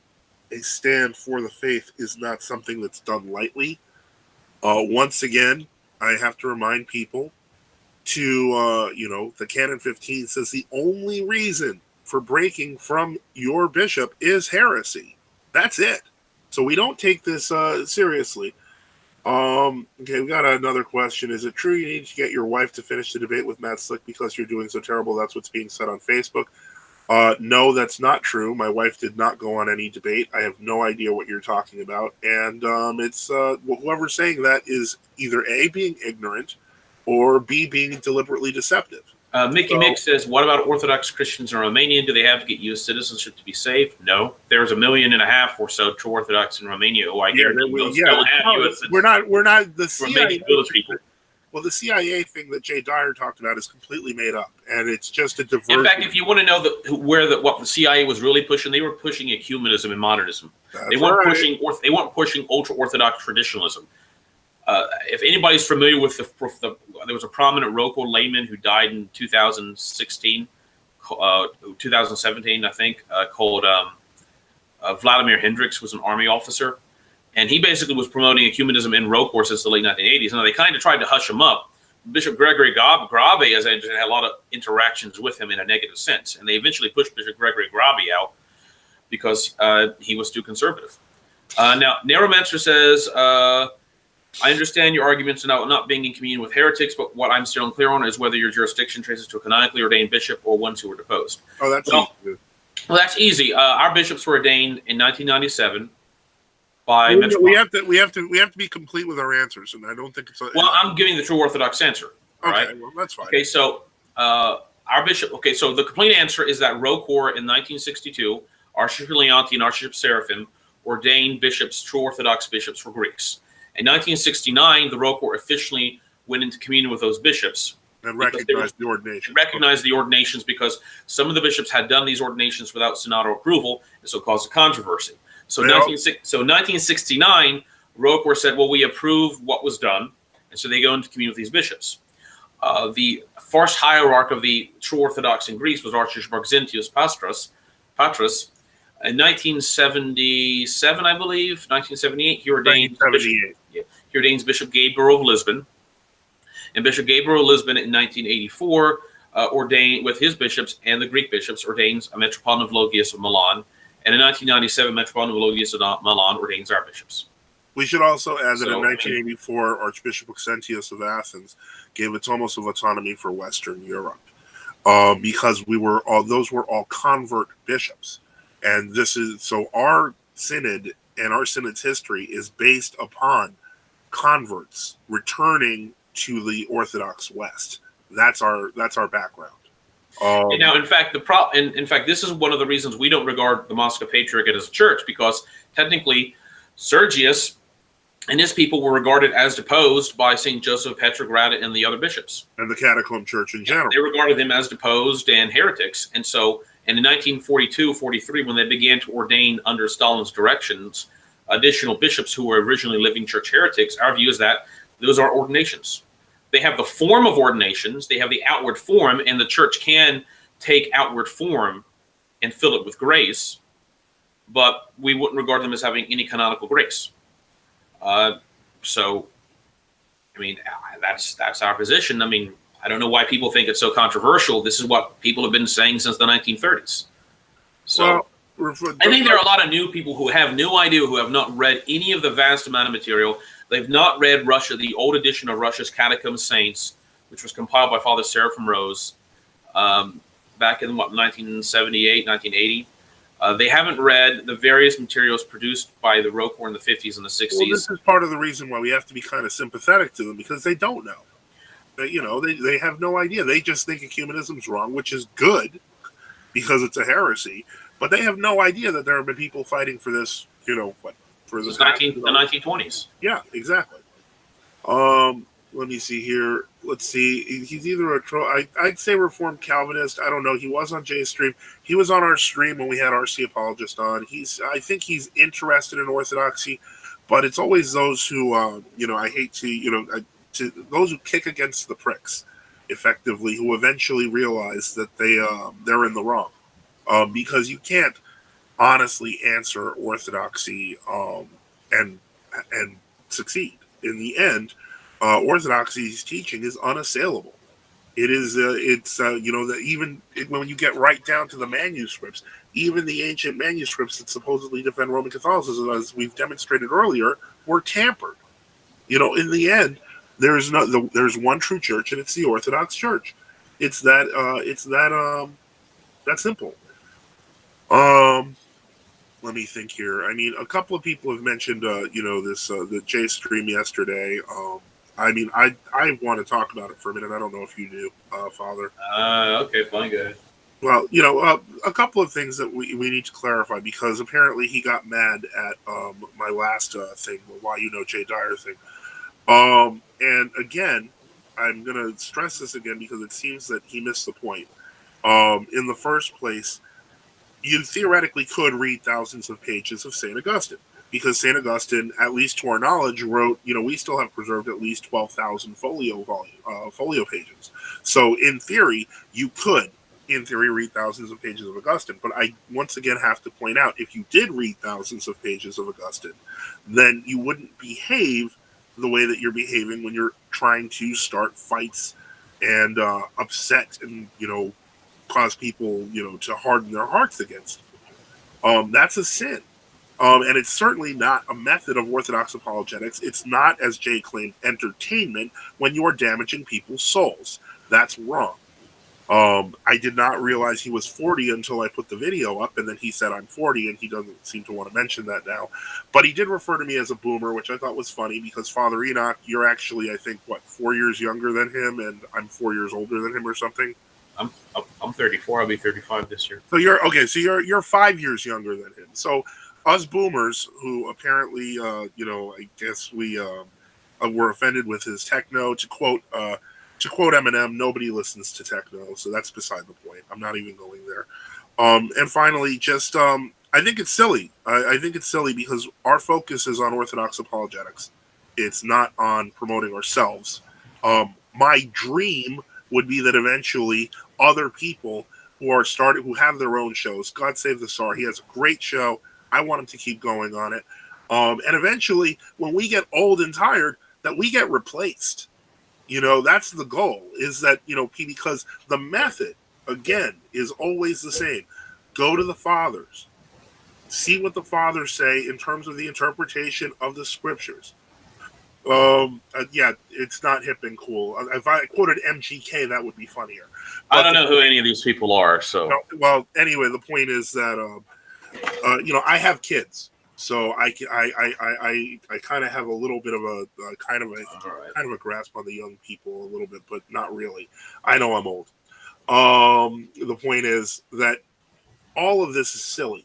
a stand for the faith is not something that's done lightly. Once again, I have to remind people to, you know, the Canon 15 says the only reason for breaking from your bishop is heresy. That's it. So we don't take this seriously. Okay, we got another question. Is it true you need to get your wife to finish the debate with Matt Slick because you're doing so terrible? That's what's being said on Facebook. No, that's not true. My wife did not go on any debate. I have no idea what you're talking about. And it's whoever's saying that is either A, being ignorant, or B, being deliberately deceptive. Mickey Mick says, what about Orthodox Christians in Romania? Do they have to get U.S. citizenship to be saved? No. There's 1.5 million or so true Orthodox in Romania who I guarantee will still have U.S. citizenship. We're not the CIA village people. Well, the CIA thing that Jay Dyer talked about is completely made up, and it's just a diversion. In fact, if you want to know what the CIA was really pushing, they were pushing ecumenism and modernism. They weren't pushing ultra-Orthodox traditionalism. If anybody's familiar with there was a prominent local layman who died in 2017, I think, called Vladimir Hendricks, was an army officer. And he basically was promoting ecumenism in Rokor since the late 1980s. And they kind of tried to hush him up. Bishop Gregory Grabe, as I understand, had a lot of interactions with him in a negative sense. And they eventually pushed Bishop Gregory Grabe out because he was too conservative. Now, Narrowmancer says, I understand your arguments about not being in communion with heretics, but what I'm still unclear on is whether your jurisdiction traces to a canonically ordained bishop or ones who were deposed. Oh, that's easy. Well, that's easy. Our bishops were ordained in 1997 by. We have to be complete with our answers, and I don't think it's. Well, I'm giving the true Orthodox answer. Okay, right? well, that's fine. Okay, so our bishop. Okay, so the complete answer is that Rokor in 1962, Archbishop Leonti and Archbishop Seraphim ordained bishops, true Orthodox bishops for Greeks. In 1969, the Rokor officially went into communion with those bishops. And recognized the ordination. Recognized the ordinations because some of the bishops had done these ordinations without synodal approval, and so it caused a controversy. So, 1969, Rokor said, well, we approve what was done, and so they go into communion with these bishops. The first hierarch of the true Orthodox in Greece was Archbishop Maxentius Patras. In 1977, I believe, 1978, he ordained he ordains Bishop Gabriel of Lisbon. And Bishop Gabriel of Lisbon in 1984 ordained, with his bishops and the Greek bishops, ordains a Metropolitan of Logias of Milan. And in 1997, Metropolitan of Logias of Milan ordains our bishops. We should also add that in 1984, Archbishop Maxentius of Athens gave its almost of autonomy for Western Europe because those were all convert bishops. And this is so our synod and our synod's history is based upon converts returning to the Orthodox West. That's our background. And now, in fact, this is one of the reasons we don't regard the Moscow Patriarchate as a church, because technically, Sergius and his people were regarded as deposed by St. Joseph of Petrograd and the other bishops. And the Catacomb Church in general. They regarded them as deposed and heretics. And so, in 1942-43, when they began to ordain under Stalin's directions additional bishops who were originally living church heretics, our view is that those are ordinations. They have the form of ordinations, they have the outward form, and the church can take outward form and fill it with grace, but we wouldn't regard them as having any canonical grace. So, I mean, that's our position. I mean, I don't know why people think it's so controversial. This is what people have been saying since the 1930s. So, I think there are a lot of new people who have no idea, who have not read any of the vast amount of material. They've not read the old edition of Russia's Catechism of Saints, which was compiled by Father Seraphim Rose back in 1978, 1980. They haven't read the various materials produced by the Rokor in the 50s and the 60s. Well, this is part of the reason why we have to be kind of sympathetic to them, because they don't know. They have no idea. They just think ecumenism's wrong, which is good because it's a heresy. But they have no idea that there have been people fighting for this, for the 1920s. Yeah, exactly. Let me see here. Let's see. He's either I'd say Reformed Calvinist. I don't know. He was on Jay's stream. He was on our stream when we had RC Apologist on. I think he's interested in Orthodoxy, but it's always those who, I hate to, those who kick against the pricks, effectively, who eventually realize that they're in the wrong, because you can't honestly answer Orthodoxy and succeed. In the end, Orthodoxy's teaching is unassailable. It is when you get right down to the manuscripts, even the ancient manuscripts that supposedly defend Roman Catholicism, as we've demonstrated earlier, were tampered. In the end, there's one true church, and it's the Orthodox Church. It's that simple. Let me think here. I mean, a couple of people have mentioned, the Jay stream yesterday. I mean, I want to talk about it for a minute. I don't know if you do, Father. Okay, fine, go ahead. Well, a couple of things that we need to clarify because apparently he got mad at my last thing, the Why You Know Jay Dyer thing. And again, I'm going to stress this again because it seems that he missed the point. In the first place, you theoretically could read thousands of pages of St. Augustine because St. Augustine, at least to our knowledge, wrote, we still have preserved at least 12,000 folio pages. So in theory, you could, in theory, read thousands of pages of Augustine. But I once again have to point out, if you did read thousands of pages of Augustine, then you wouldn't behave the way that you're behaving when you're trying to start fights and upset and, cause people, to harden their hearts against you. That's a sin. And it's certainly not a method of Orthodox apologetics. It's not, as Jay claimed, entertainment when you are damaging people's souls. That's wrong. I did not realize he was 40 until I put the video up, and then he said I'm 40, and he doesn't seem to want to mention that now. But he did refer to me as a boomer, which I thought was funny because Father Enoch, you're actually, I think, 4 years younger than him, and I'm 4 years older than him or something. I'm 34. I'll be 35 this year. So you're okay. So you're 5 years younger than him. So us boomers, who apparently, I guess we were offended with his techno. To quote Eminem, nobody listens to techno, so that's beside the point. I'm not even going there. And finally, just I think it's silly. I think it's silly because our focus is on Orthodox apologetics. It's not on promoting ourselves. My dream would be that eventually other people who have their own shows. God Save the Tsar. He has a great show. I want him to keep going on it. And eventually, when we get old and tired, that we get replaced. That's the goal, is that, because the method, again, is always the same. Go to the fathers. See what the fathers say in terms of the interpretation of the scriptures. Yeah, it's not hip and cool. If I quoted MGK, that would be funnier. But I don't know who any of these people are, so. Well, anyway, the point is that, I have kids. So I kind of have a little bit of a kind of a grasp on the young people a little bit, but not really. I know I'm old. The point is that all of this is silly.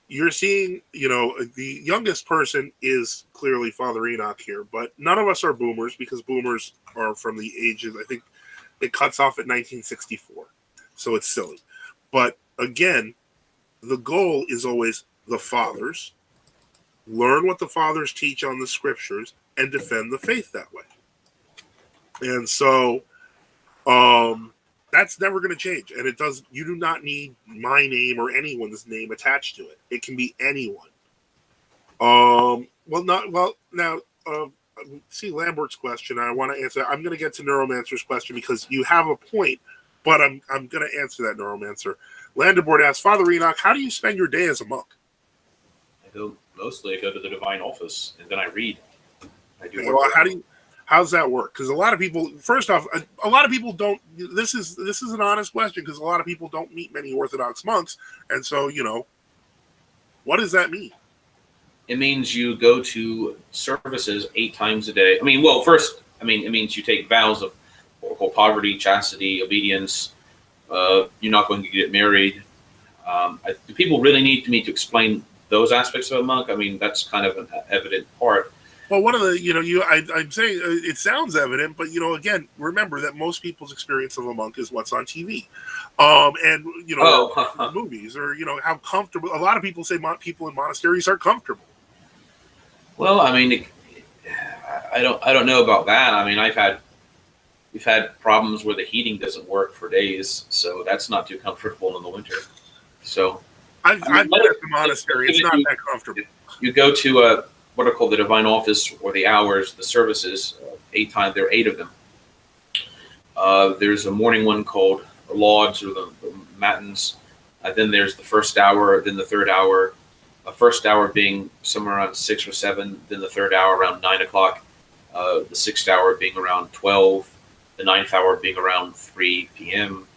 You're seeing, the youngest person is clearly Father Enoch here, but none of us are boomers because boomers are from the ages, I think it cuts off at 1964. So it's silly. But again, the goal is always the fathers, learn what the fathers teach on the scriptures, and defend the faith that way. And so that's never going to change. And you do not need my name or anyone's name attached to it. It can be anyone. Now, see Lambert's question. I want to answer. I'm going to get to Neuromancer's question because you have a point, but I'm going to answer that, Neuromancer. Landeboard asks, Father Enoch, how do you spend your day as a monk? I go to the divine office and then I read. I do. Well, how's that work? Because a lot of people, first off, a lot of people don't. This is an honest question because a lot of people don't meet many Orthodox monks, and so what does that mean? It means you go to services 8 times a day. First, it means you take vows of poverty, chastity, obedience. You're not going to get married. Do people really need me to explain those aspects of a monk? That's kind of an evident part. Well, one of the, I'm saying it sounds evident, but again, remember that most people's experience of a monk is what's on TV, and movies, or how comfortable. A lot of people say people in monasteries are comfortable. Well, I don't know about that. We've had problems where the heating doesn't work for days, so that's not too comfortable in the winter. So I've been at the monastery; it's not that comfortable. You go to what are called the divine office, or the hours, the services. 8 times, there are 8 of them. There's a morning one called lauds, or the matins. Then there's the first hour, then the third hour. The first hour being somewhere around 6 or 7, then the third hour around 9 o'clock. The 6th hour being around 12. The 9th hour being around 3 p.m.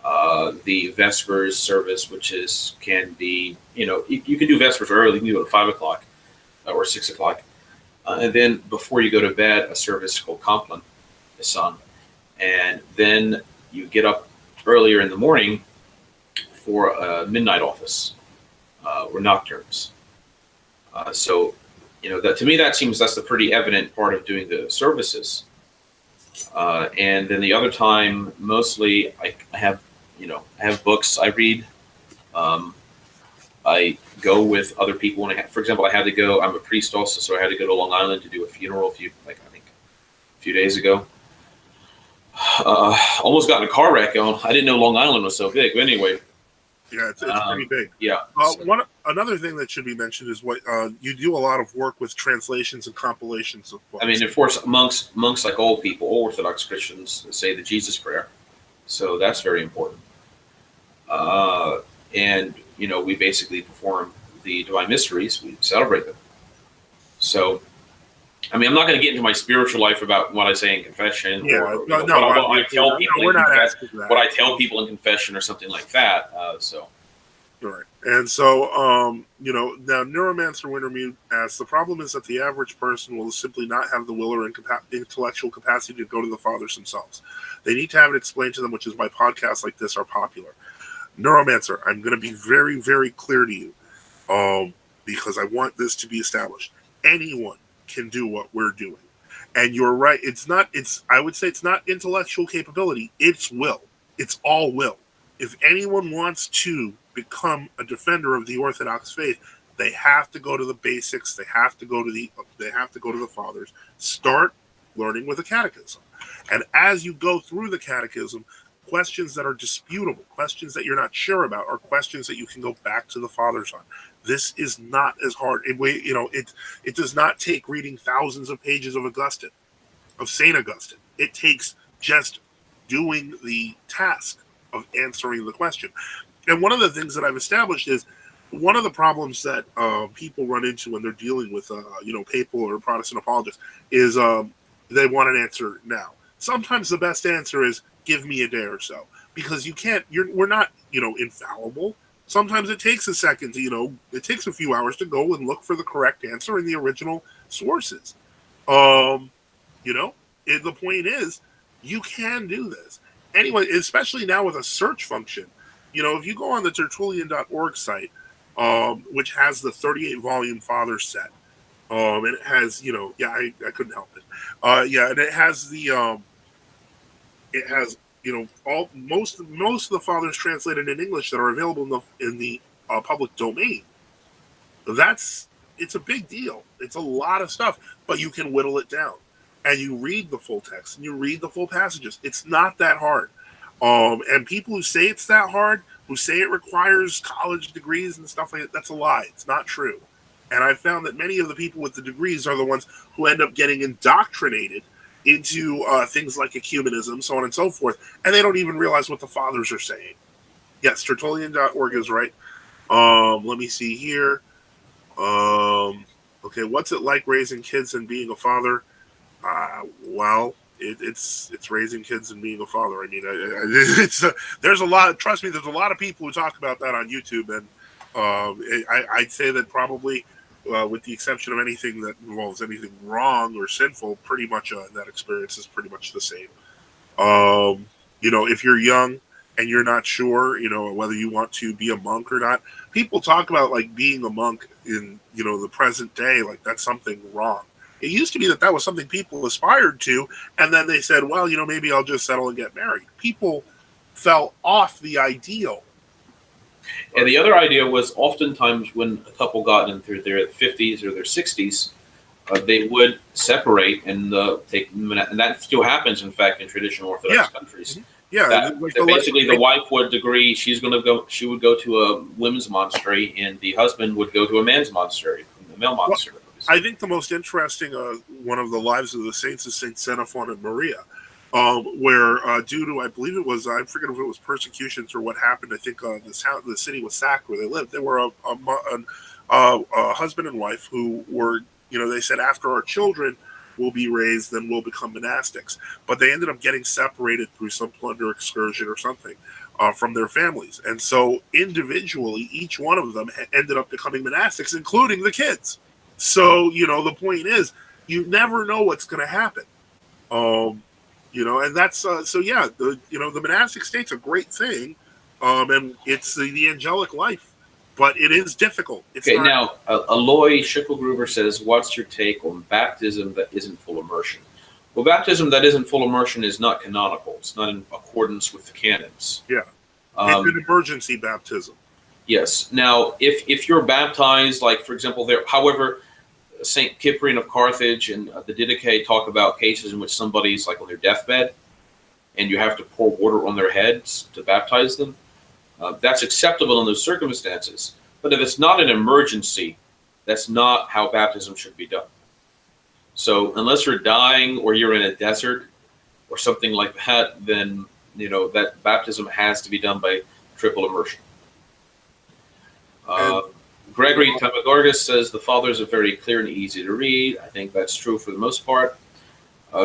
The Vespers service, which can be, you can do Vespers early, you can do it at 5 o'clock or 6 o'clock. And then before you go to bed, a service called Compline is sung. And then you get up earlier in the morning for a midnight office or nocturnes. So, that to me, that's the pretty evident part of doing the services. And then the other time, mostly I have, I have books I read. I go with other people. For example, I had to go. I'm a priest also, so I had to go to Long Island to do a funeral I think a few days ago. Almost got in a car wreck. I didn't know Long Island was so big. But anyway, Yeah, it's pretty big. Yeah. Another thing that should be mentioned is what you do a lot of work with translations and compilations of books. I mean, of course, monks like old people, old Orthodox Christians, say the Jesus Prayer, so that's very important. And we basically perform the Divine Mysteries. We celebrate them. So, I mean, I'm not going to get into my spiritual life about what I say in confession, or what I tell people in confession, or something like that. Right. And so, now Neuromancer Wintermute asks, the problem is that the average person will simply not have the will or intellectual capacity to go to the fathers themselves. They need to have it explained to them, which is why podcasts like this are popular. Neuromancer, I'm going to be very, very clear to you, because I want this to be established. Anyone can do what we're doing. And you're right. I would say it's not intellectual capability. It's will. It's all will. If anyone wants to become a defender of the Orthodox faith, they have to go to the basics. They have to go to the fathers. Start learning with the catechism. And as you go through the catechism, questions that are disputable, questions that you're not sure about, are questions that you can go back to the fathers on. This is not as hard. It does not take reading thousands of pages of St. Augustine. It takes just doing the task of answering the question. And one of the things that I've established is one of the problems that people run into when they're dealing with papal or Protestant apologists is they want an answer now. Sometimes the best answer is give me a day or so, because we're not infallible. Sometimes it takes a second to it takes a few hours to go and look for the correct answer in the original sources. The point is, you can do this. Anyway, especially now with a search function. If you go on the Tertullian.org site, which has the 38-volume Father set, and it has, I couldn't help it. And it has most of the Fathers translated in English that are available in the public domain. It's a big deal. It's a lot of stuff, but you can whittle it down. And you read the full text and you read the full passages. It's not that hard. And people who say it's that hard, who say it requires college degrees and stuff like that, that's a lie. It's not true. And I've found that many of the people with the degrees are the ones who end up getting indoctrinated into things like ecumenism, so on and so forth, and they don't even realize what the fathers are saying. Yes, Tertullian.org is right. Let me see here. Okay, what's it like raising kids and being a father? Well, it's raising kids and being a father. I mean, there's a lot. Trust me, there's a lot of people who talk about that on YouTube, and I'd say that probably, with the exception of anything that involves anything wrong or sinful, pretty much that experience is pretty much the same. If you're young and you're not sure, whether you want to be a monk or not, people talk about like being a monk in the present day, like that's something wrong. It used to be that was something people aspired to, and then they said, well, maybe I'll just settle and get married. People fell off the ideal. And the other idea was oftentimes when a couple got into their 50s or their 60s, they would separate and take, and that still happens, in fact, in traditional Orthodox countries. Yeah, basically the wife would agree she would go to a women's monastery, and the husband would go to a man's monastery, a male monastery. I think the most interesting one of the lives of the saints is Saint Xenophon and Maria, where due to, I believe it was, I forget if it was persecutions or what happened. I think the city was sacked where they lived. They were a husband and wife who were, they said, after our children will be raised, then we'll become monastics. But they ended up getting separated through some plunder excursion or something from their families. And so individually, each one of them ended up becoming monastics, including the kids. So, the point is, you never know what's going to happen. And that's so yeah. The monastic state's a great thing, and it's the angelic life, but it is difficult. It's Okay, not, now Aloy Schickelgruber says, "What's your take on baptism that isn't full immersion?" Well, baptism that isn't full immersion is not canonical. It's not in accordance with the canons. yeah. It's an emergency baptism. Yes. Now, if you're baptized, like for example, however, Saint Cyprian of Carthage and the Didache talk about cases in which somebody's like on their deathbed, and you have to pour water on their heads to baptize them. That's acceptable in those circumstances. But if it's not an emergency, that's not how baptism should be done. So unless you're dying or you're in a desert or something like that, then that baptism has to be done by triple immersion. Gregory Tamagorgas says the fathers are very clear and easy to read. I think that's true for the most part.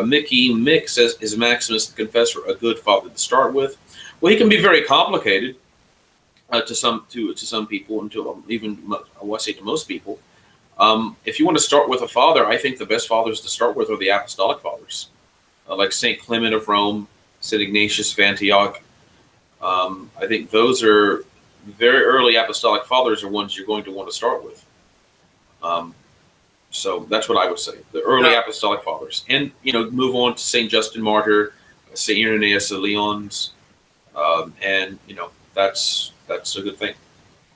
Mickey Mick says, is Maximus the Confessor a good father to start with? Well, he can be very complicated to some people, and to even I say to most people. If you want to start with a father, I think the best fathers to start with are the apostolic fathers, like Saint Clement of Rome, Saint Ignatius of Antioch. I think those are very early apostolic fathers are ones you're going to want to start with. So that's what I would say, the early apostolic fathers. And, move on to St. Justin Martyr, St. Irenaeus of Lyons, and, that's a good thing.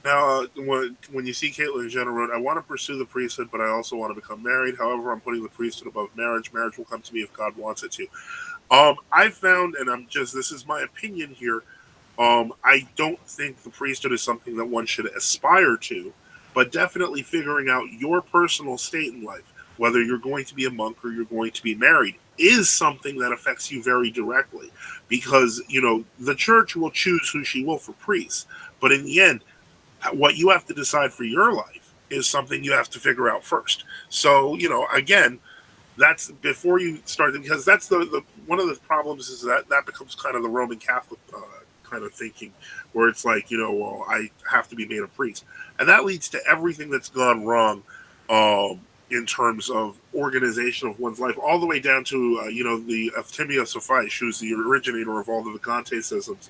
Now, when you see Caitlin Jenner wrote, I want to pursue the priesthood, but I also want to become married. However, I'm putting the priesthood above marriage. Marriage will come to me if God wants it to. I found, and this is my opinion here, I don't think the priesthood is something that one should aspire to, but definitely figuring out your personal state in life, whether you're going to be a monk or you're going to be married, is something that affects you very directly. Because, the church will choose who she will for priests. But in the end, what you have to decide for your life is something you have to figure out first. So, again, that's before you start, because that's the one of the problems is that becomes kind of the Roman Catholic kind of thinking, where it's like, well, I have to be made a priest. And that leads to everything that's gone wrong in terms of organization of one's life, all the way down to, the Euthymia Sophice, who's the originator of all the Vacante schisms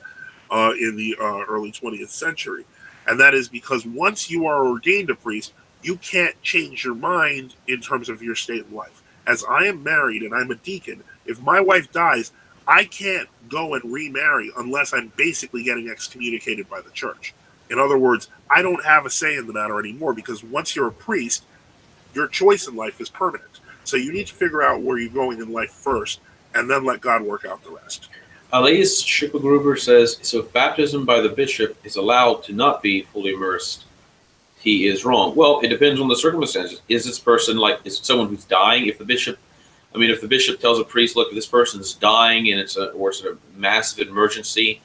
in the early 20th century. And that is because once you are ordained a priest, you can't change your mind in terms of your state in life. As I am married and I'm a deacon, if my wife dies, I can't go and remarry unless I'm basically getting excommunicated by the church. In other words, I don't have a say in the matter anymore, because once you're a priest, your choice in life is permanent. So you need to figure out where you're going in life first, and then let God work out the rest. Elias Schickelgruber says, so if baptism by the bishop is allowed to not be fully immersed, he is wrong. Well, it depends on the circumstances. Is this person is it someone who's dying? If the bishop tells a priest, look, this person's dying and it's a massive emergency,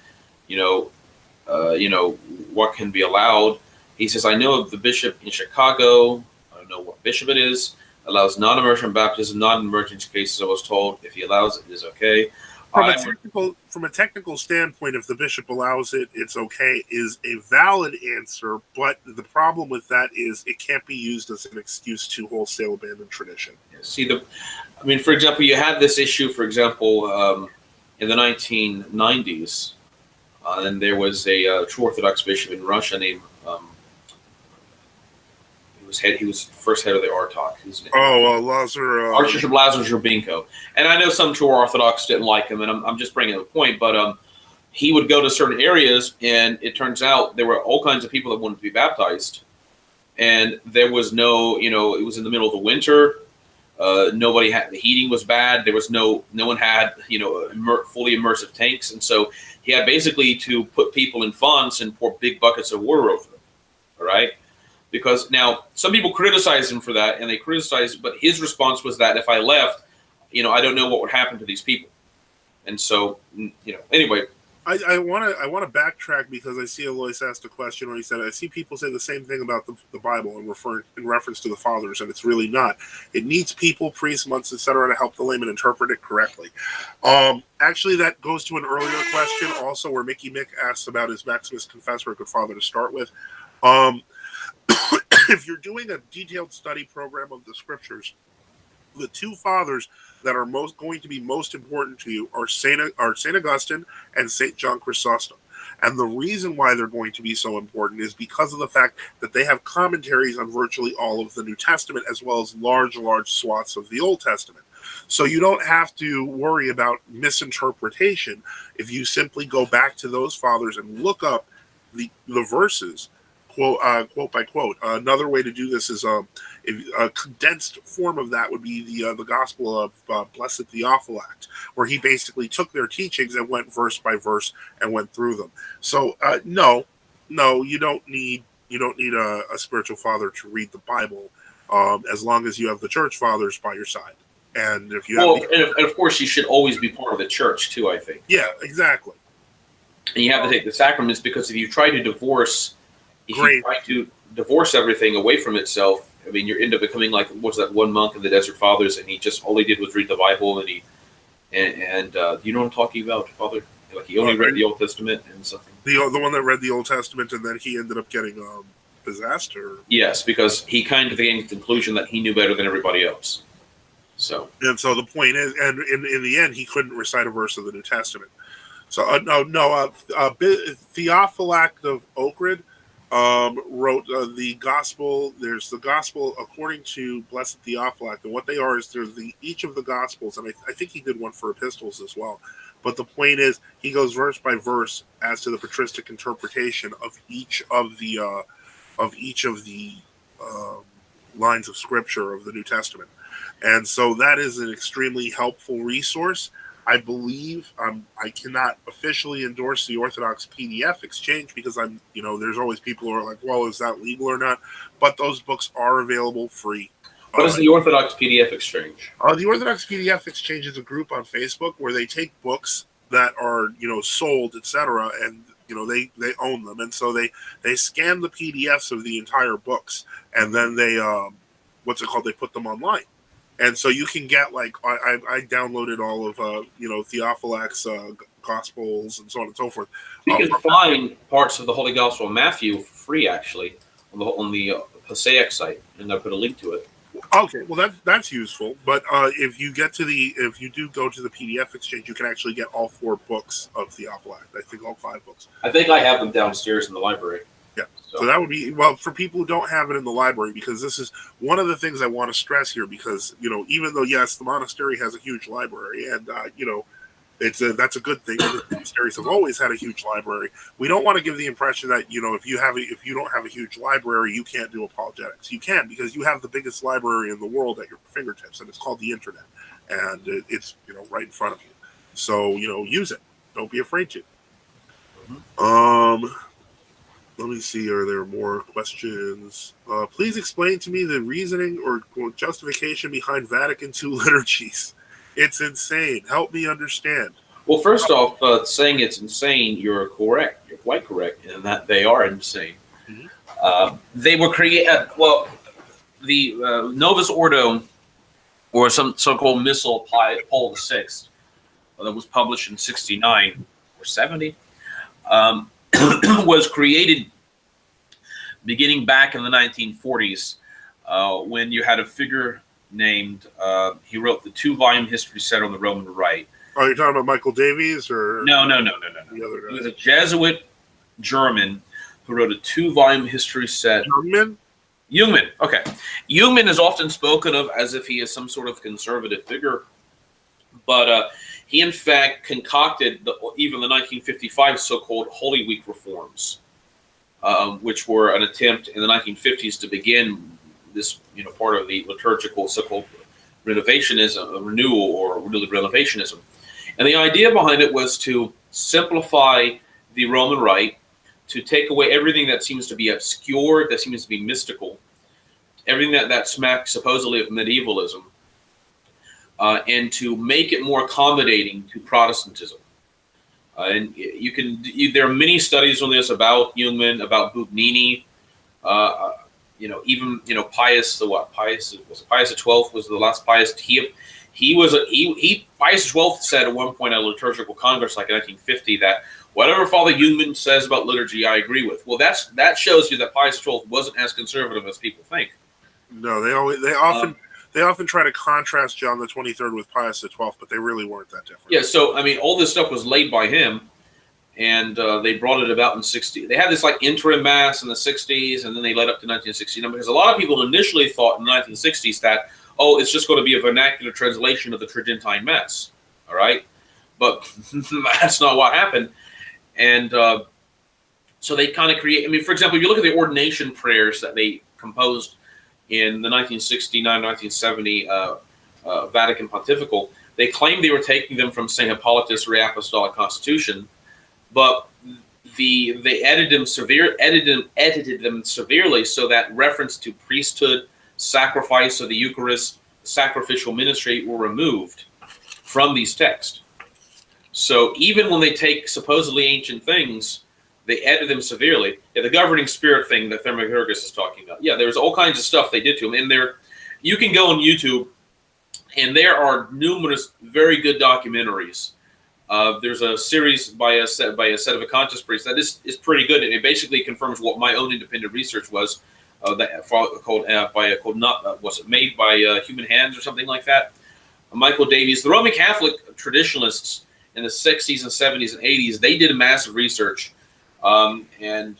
what can be allowed? He says, I know of the bishop in Chicago, I don't know what bishop it is, allows non-immersion baptism, not in emergency cases, I was told. If he allows it, it is okay. From a technical standpoint, if the bishop allows it, it's okay, is a valid answer. But the problem with that is it can't be used as an excuse to wholesale abandon tradition. See, for example, you had this issue, for example, in the 1990s, and there was a true Orthodox bishop in Russia named, he was first head of the Artok. Archbishop Lazar Zhurbenko. And I know some true Orthodox didn't like him, and I'm just bringing up a point, but he would go to certain areas, and it turns out there were all kinds of people that wanted to be baptized. And there was no, it was in the middle of the winter. Nobody had, the heating was bad. There was no one had, fully immersive tanks. And so he had basically to put people in fonts and pour big buckets of water over them. All right. Because now some people criticize him for that, and they criticize, but his response was that if I left, I don't know what would happen to these people. And so, anyway. I want to backtrack, because I see Alois asked a question where he said, I see people say the same thing about the Bible in reference to the fathers, and it's really not. It needs people, priests, monks, etc., to help the layman interpret it correctly. Actually, that goes to an earlier question also, where Mickey Mick asked about, is Maximus Confessor a good father to start with? If you're doing a detailed study program of the scriptures, the two fathers that are going to be most important to you are Saint Augustine and Saint John Chrysostom. And the reason why they're going to be so important is because of the fact that they have commentaries on virtually all of the New Testament, as well as large swaths of the Old Testament. So you don't have to worry about misinterpretation if you simply go back to those fathers and look up the verses, quote by quote. Another way to do this is a condensed form of that would be the Gospel of Blessed Theophylact, where he basically took their teachings and went verse by verse and went through them. So no, you don't need a spiritual father to read the Bible, as long as you have the church fathers by your side. And if you have and of course, you should always be part of the church too, I think. Yeah, exactly. And you have to take the sacraments, because if you try to divorce everything away from itself, I mean, you end up becoming like, what's that one monk in the Desert Fathers, and all he did was read the Bible, and you know what I'm talking about, Father? Like, he only read the Old Testament and something. The one that read the Old Testament, and then he ended up getting possessed, or yes, because he kind of came to the conclusion that he knew better than everybody else. So the point is, and in the end, he couldn't recite a verse of the New Testament. So Theophylact of Ohrid wrote the Gospel. There's the Gospel according to Blessed Theophylact, and what they are is there's each of the Gospels, and I think he did one for epistles as well. But the point is, he goes verse by verse as to the patristic interpretation of each of the lines of Scripture of the New Testament. And so that is an extremely helpful resource. I believe I cannot officially endorse the Orthodox PDF exchange because there's always people who are like, well, is that legal or not? But those books are available free. What is the Orthodox PDF exchange? The Orthodox PDF exchange is a group on Facebook where they take books that are sold, etc., and they own them, and so they scan the PDFs of the entire books, and then they they put them online. And so you can get, like, I downloaded all of Theophylact's Gospels and so on and so forth. You can find parts of the Holy Gospel of Matthew for free, actually, on the Passaic site, and I put a link to it. Okay, well that's useful. But if you do go to the PDF exchange, you can actually get all 4 books of Theophylact. I think all 5 books. I think I have them downstairs in the library. Yeah. So that would be, well, for people who don't have it in the library, because this is one of the things I want to stress here, because, even though, yes, the monastery has a huge library, and, that's a good thing. The monasteries have always had a huge library. We don't want to give the impression that, if you don't have a huge library, you can't do apologetics. You can, because you have the biggest library in the world at your fingertips, and it's called the internet. And it's, right in front of you. So, use it. Don't be afraid to. Let me see, are there more questions? Please explain to me the reasoning or justification behind Vatican II liturgies. It's insane. Help me understand. Well, first off, saying it's insane, you're correct. You're quite correct in that they are insane. Mm-hmm. They were created, the Novus Ordo, or some so-called Missal Paul VI, that was published in 69 or 70, was created beginning back in the 1940s, when you had a figure named, he wrote the 2-volume history set on the Roman Rite. Are you talking about Michael Davies or? No. The other guy? He was a Jesuit German who wrote a 2-volume history set. Jungmann. Okay. Jungmann is often spoken of as if he is some sort of conservative figure, but he in fact concocted even the 1955 so-called Holy Week reforms, which were an attempt in the 1950s to begin this, part of the liturgical so-called renovationism, renewal or renovationism. And the idea behind it was to simplify the Roman Rite, to take away everything that seems to be obscure, that seems to be mystical, everything that smacks supposedly of medievalism, and to make it more accommodating to Protestantism. And there are many studies on this about Jungmann, about Bugnini, even Pius the what? Pius XII was the last Pius. Pius XII said at one point at a liturgical congress like in 1950 that whatever Father Jungmann says about liturgy, I agree with. Well, that shows you that Pius XII wasn't as conservative as people think. No, they they often try to contrast John the 23rd with Pius the 12th, but they really weren't that different. Yeah, so I mean, all this stuff was laid by him, and they brought it about in '60. They had this like interim mass in the '60s, and then they led up to 1969, because a lot of people initially thought in the 1960s that, oh, it's just going to be a vernacular translation of the Tridentine Mass, all right? But that's not what happened. And so they kind of create, I mean, for example, if you look at the ordination prayers that they composed in the 1969-1970 Vatican Pontifical, they claimed they were taking them from St. Hippolytus' Reapostolic Constitution, but they edited them severely so that reference to priesthood, sacrifice of the Eucharist, sacrificial ministry were removed from these texts. So even when they take supposedly ancient things, they edit them severely. Yeah, the governing spirit thing that Thaumaturgus is talking about. Yeah, there's all kinds of stuff they did to them. And you can go on YouTube, and there are numerous very good documentaries. There's a series by a Sedevacantist priest that is pretty good. It basically confirms what my own independent research was. Made by Human Hands or something like that. Michael Davies, the Roman Catholic traditionalists in the 60s and 70s and 80s, they did a massive research. And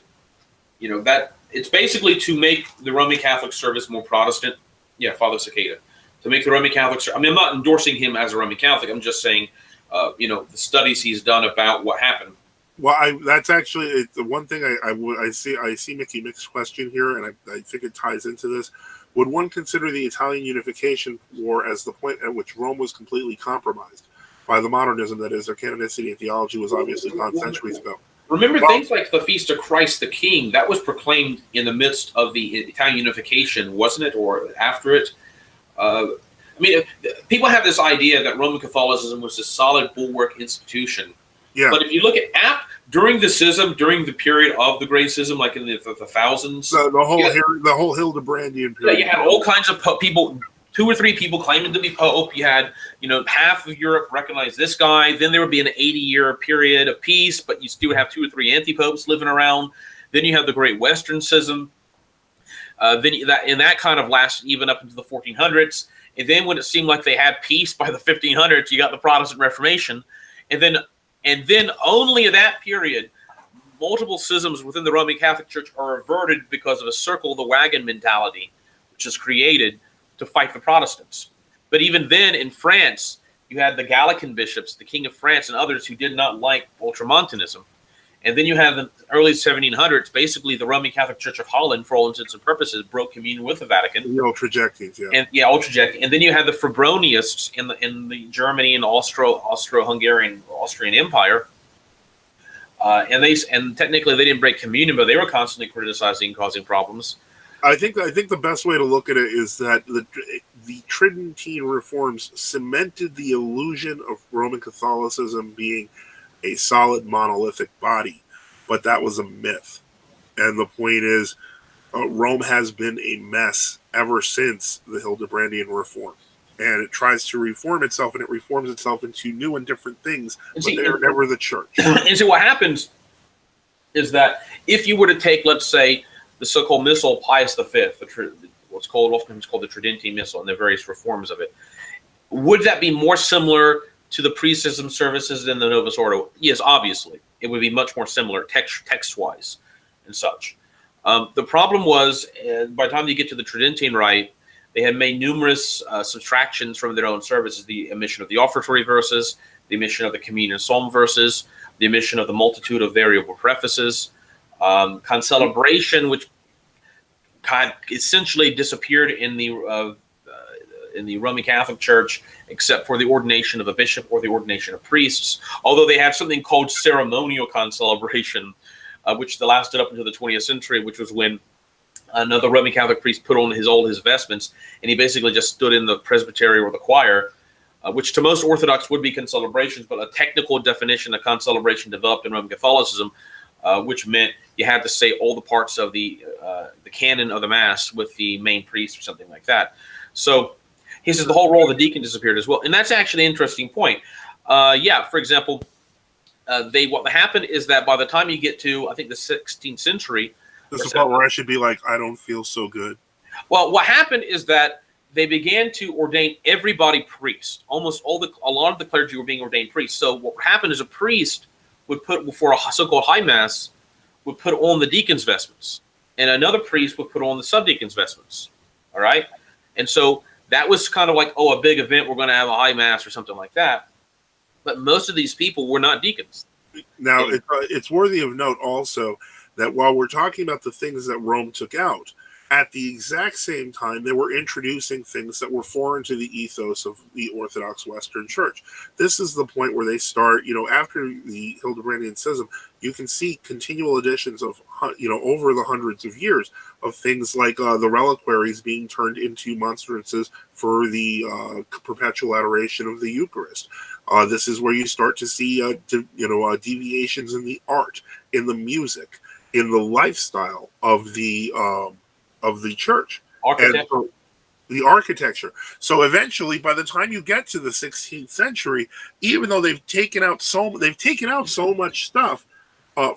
you know that it's basically to make the Roman Catholic service more Protestant. Yeah, Father Cicada, to make the Roman Catholic. I mean, I'm not endorsing him as a Roman Catholic. I'm just saying, the studies he's done about what happened. Well, that's actually the one thing I see Mickey Mick's question here, and I think it ties into this. Would one consider the Italian Unification War as the point at which Rome was completely compromised by the modernism that is, their canonicity and theology was obviously gone centuries ago? Remember things like the Feast of Christ the King, that was proclaimed in the midst of the Italian unification, wasn't it, or after it? I mean, people have this idea that Roman Catholicism was a solid bulwark institution. Yeah. But if you look at during the schism, during the period of the Great Schism, like in the thousands, the whole Hildebrandian period. Yeah, you had all kinds of people. 2 or 3 people claiming to be pope. You had, half of Europe recognize this guy. Then there would be an 80-year period of peace, but you still would have 2 or 3 anti-popes living around. Then you have the Great Western Schism. That kind of lasted even up into the 1400s. And then when it seemed like they had peace by the 1500s, you got the Protestant Reformation. And then only in that period, multiple schisms within the Roman Catholic Church are averted because of a circle the wagon mentality, which is created to fight the Protestants. But even then, in France, you had the Gallican bishops, the King of France, and others who did not like Ultramontanism. And then you have the early 1700s, basically the Roman Catholic Church of Holland, for all intents and purposes, broke communion with the Vatican. The Ultrajectines, yeah. Ultrajectines. And then you had the Febroniists in the Germany and Austro-Hungarian Austrian Empire. And technically they didn't break communion, but they were constantly criticizing, causing problems. I think the best way to look at it is that the Tridentine reforms cemented the illusion of Roman Catholicism being a solid monolithic body, but that was a myth. And the point is, Rome has been a mess ever since the Hildebrandian reform, and it tries to reform itself, and it reforms itself into new and different things, but they're never the church. And so what happens is that if you were to take, let's say, the so-called Missal of Pius V, what's often called the Tridentine Missal, and the various reforms of it, would that be more similar to the pre-schism services than the Novus Ordo? Yes, obviously. It would be much more similar text-wise and such. The problem was, by the time you get to the Tridentine Rite, they had made numerous subtractions from their own services, the omission of the offertory verses, the omission of the communion psalm verses, the omission of the multitude of variable prefaces, concelebration, which kind of essentially disappeared in the Roman Catholic Church, except for the ordination of a bishop or the ordination of priests. Although they had something called ceremonial concelebration, which lasted up until the 20th century, which was when another Roman Catholic priest put on all his vestments, and he basically just stood in the presbytery or the choir, which to most Orthodox would be concelebrations, but a technical definition of concelebration developed in Roman Catholicism, which meant you had to say all the parts of the canon of the Mass with the main priest or something like that. So he says the whole role of the deacon disappeared as well. And that's actually an interesting point. For example, what happened is that by the time you get to, I think, the 16th century... This is the part where I should be like, I don't feel so good. Well, what happened is that they began to ordain everybody priest. A lot of the clergy were being ordained priests. So what happened is a priest would put, for a so-called high mass, would put on the deacon's vestments, and another priest would put on the subdeacon's vestments. All right, and so that was kind of like, oh, a big event, we're going to have a high mass or something like that. But most of these people were not deacons. Now, it's worthy of note also that while we're talking about the things that Rome took out, at the exact same time, they were introducing things that were foreign to the ethos of the Orthodox Western Church. This is the point where they start, after the Hildebrandian Schism, you can see continual additions of, over the hundreds of years of things like the reliquaries being turned into monstrances for the perpetual adoration of the Eucharist. This is where you start to see, deviations in the art, in the music, in the lifestyle of the church, and so, the architecture. So eventually, by the time you get to the 16th century, even though they've taken out so much stuff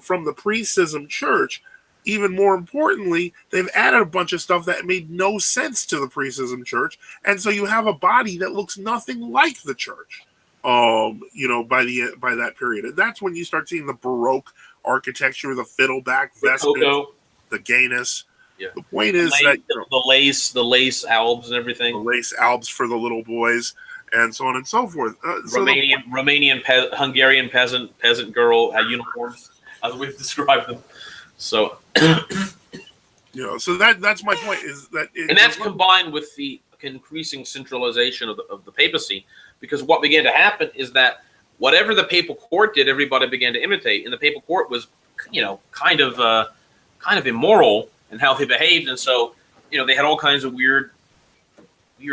from the pre-schism church, even more importantly, they've added a bunch of stuff that made no sense to the pre-schism church, and so you have a body that looks nothing like the church. By that period, and that's when you start seeing the Baroque architecture, the fiddleback vestments, the gayness. Yeah. The point is that the lace albs and everything, the lace albs for the little boys, and so on and so forth. Hungarian peasant girl uniforms, as we've described them. So, so that's my point. Is that and that's combined with the increasing centralization of the papacy. Because what began to happen is that whatever the papal court did, everybody began to imitate, and the papal court was, kind of immoral in how they behaved, and so, they had all kinds of weird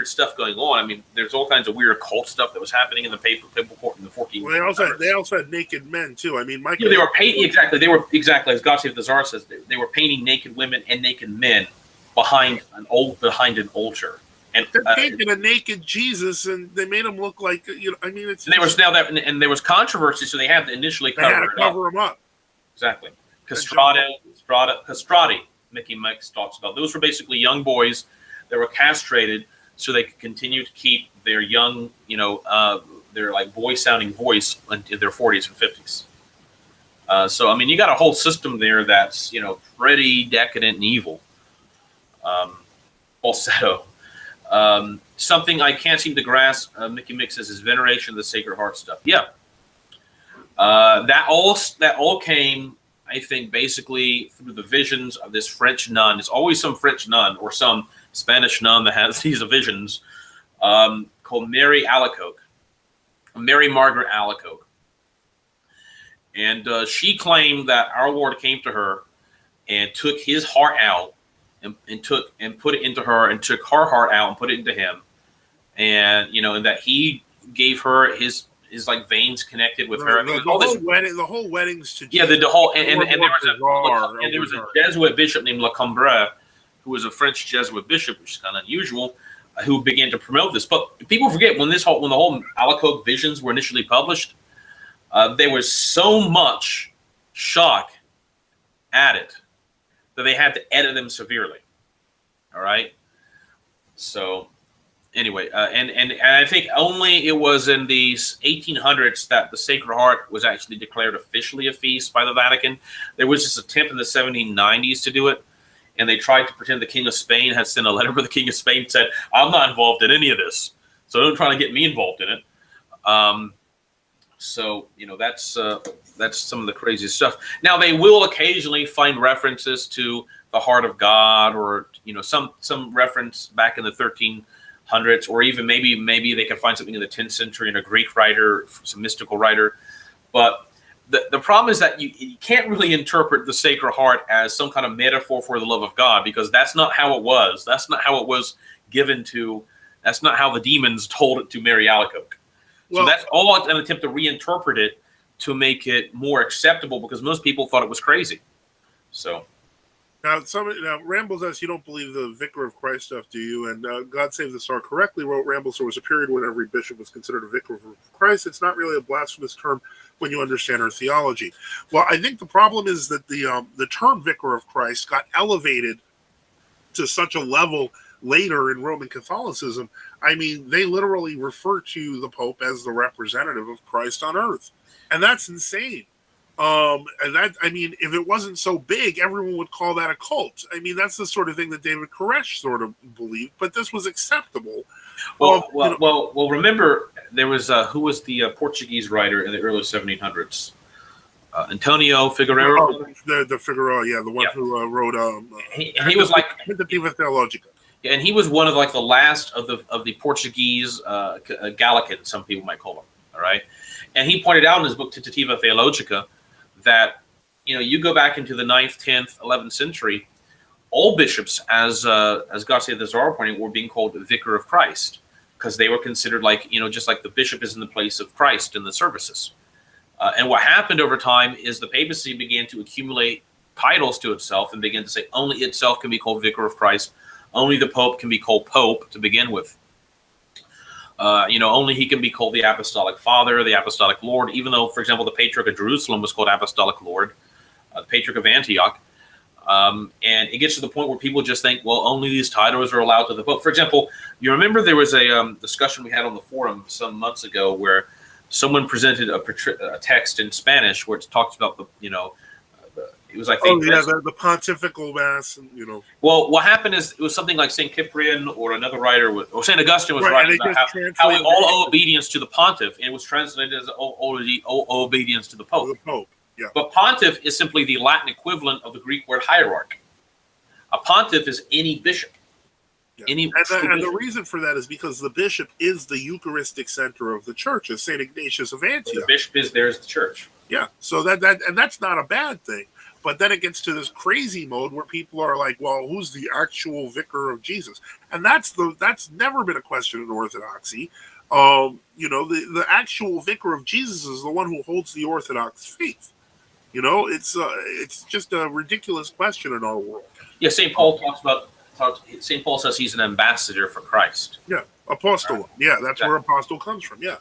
stuff going on. I mean, there's all kinds of weird occult stuff that was happening in the papal court in the 1400s. Well, they also had naked men too. I mean, they were painting exactly as God-Save the Tsar says. They were painting naked women and naked men behind an altar. And they're painting a naked Jesus, and they made him look like it's. And there was controversy, so they had to initially cover him up. Exactly. Castrati, Mickey Mike talks about. Those were basically young boys that were castrated so they could continue to keep their young, their like boy-sounding voice in their 40s and 50s. So I mean, you got a whole system there that's pretty decadent and evil. Falsetto. Something I can't seem to grasp, Mickey Mick says, is veneration of the Sacred Heart stuff. Yeah. That all came, I think, basically through the visions of this French nun. There's always some French nun or some Spanish nun that has these visions, called Mary Margaret Alacoque. And she claimed that our Lord came to her and took his heart out and put it into her, and took her heart out and put it into him, and and that he gave her his like veins connected with her. The whole weddings to there was a Jesuit bishop named Lacombre, who was a French Jesuit bishop, which is kind of unusual, who began to promote this. But people forget when the whole Alacoque visions were initially published, there was so much shock at it that they had to edit them severely. All right. So anyway, and I think only it was in the 1800s that the Sacred Heart was actually declared officially a feast by the Vatican. There was this attempt in the 1790s to do it, and they tried to pretend the King of Spain had sent a letter where the King of Spain said, "I'm not involved in any of this, so don't try to get me involved in it." So that's some of the craziest stuff. Now they will occasionally find references to the Heart of God, or some reference back in the 1300s, or even maybe they can find something in the 10th century in a Greek writer, some mystical writer. But the problem is that you can't really interpret the Sacred Heart as some kind of metaphor for the love of God, because that's not how it was. That's not how it was given to. That's not how the demons told it to Mary Alacoque. So that's all an attempt to reinterpret it to make it more acceptable, because most people thought it was crazy. So now Rambles says, you don't believe the Vicar of Christ stuff, do you? And God Save the Tsar correctly wrote, Rambles, there was a period when every bishop was considered a Vicar of Christ. It's not really a blasphemous term when you understand our theology. Well, I think the problem is that the term Vicar of Christ got elevated to such a level later in Roman Catholicism, I mean, they literally refer to the Pope as the representative of Christ on earth. And that's insane. And that, I mean, if it wasn't so big, everyone would call that a cult. I mean, that's the sort of thing that David Koresh sort of believed, but this was acceptable. Well, remember, there was, who was the Portuguese writer in the early 1700s? Antonio Figueroa. Oh, the Figueroa, yeah, the one who wrote he was like Tentativa Theologica. Yeah, and he was one of like the last of the Portuguese Gallicans, some people might call him. All right, and he pointed out in his book Tentativa Theologica that you go back into the 9th, 10th, 11th century, all bishops, as God said, the Czar pointing, were being called vicar of Christ because they were considered like just like the bishop is in the place of Christ in the services. And what happened over time is the papacy began to accumulate titles to itself and began to say only itself can be called vicar of Christ. Only the Pope can be called Pope to begin with. Only he can be called the Apostolic Father, the Apostolic Lord, even though, for example, the Patriarch of Jerusalem was called Apostolic Lord, the Patriarch of Antioch. And it gets to the point where people just think, well, only these titles are allowed to the Pope. For example, you remember there was a discussion we had on the forum some months ago where someone presented a text in Spanish where it talks about it was like the pontifical mass, and Well, what happened is it was something like Saint Cyprian or another writer, or Saint Augustine was writing about how we all owe obedience to the pontiff, and it was translated as owe obedience to the Pope. The Pope, yeah. But pontiff is simply the Latin equivalent of the Greek word hierarch. A pontiff is any bishop. Yeah. And the reason for that is because the bishop is the Eucharistic center of the church, as Saint Ignatius of Antioch. The bishop is there's the church. Yeah, so that's not a bad thing. But then it gets to this crazy mode where people are like, well, who's the actual vicar of Jesus? And that's never been a question in Orthodoxy. The actual vicar of Jesus is the one who holds the Orthodox faith. It's just a ridiculous question in our world. Yeah, St. Paul St. Paul says he's an ambassador for Christ. Yeah, apostle. Right. Yeah, that's where apostle comes from. Yeah.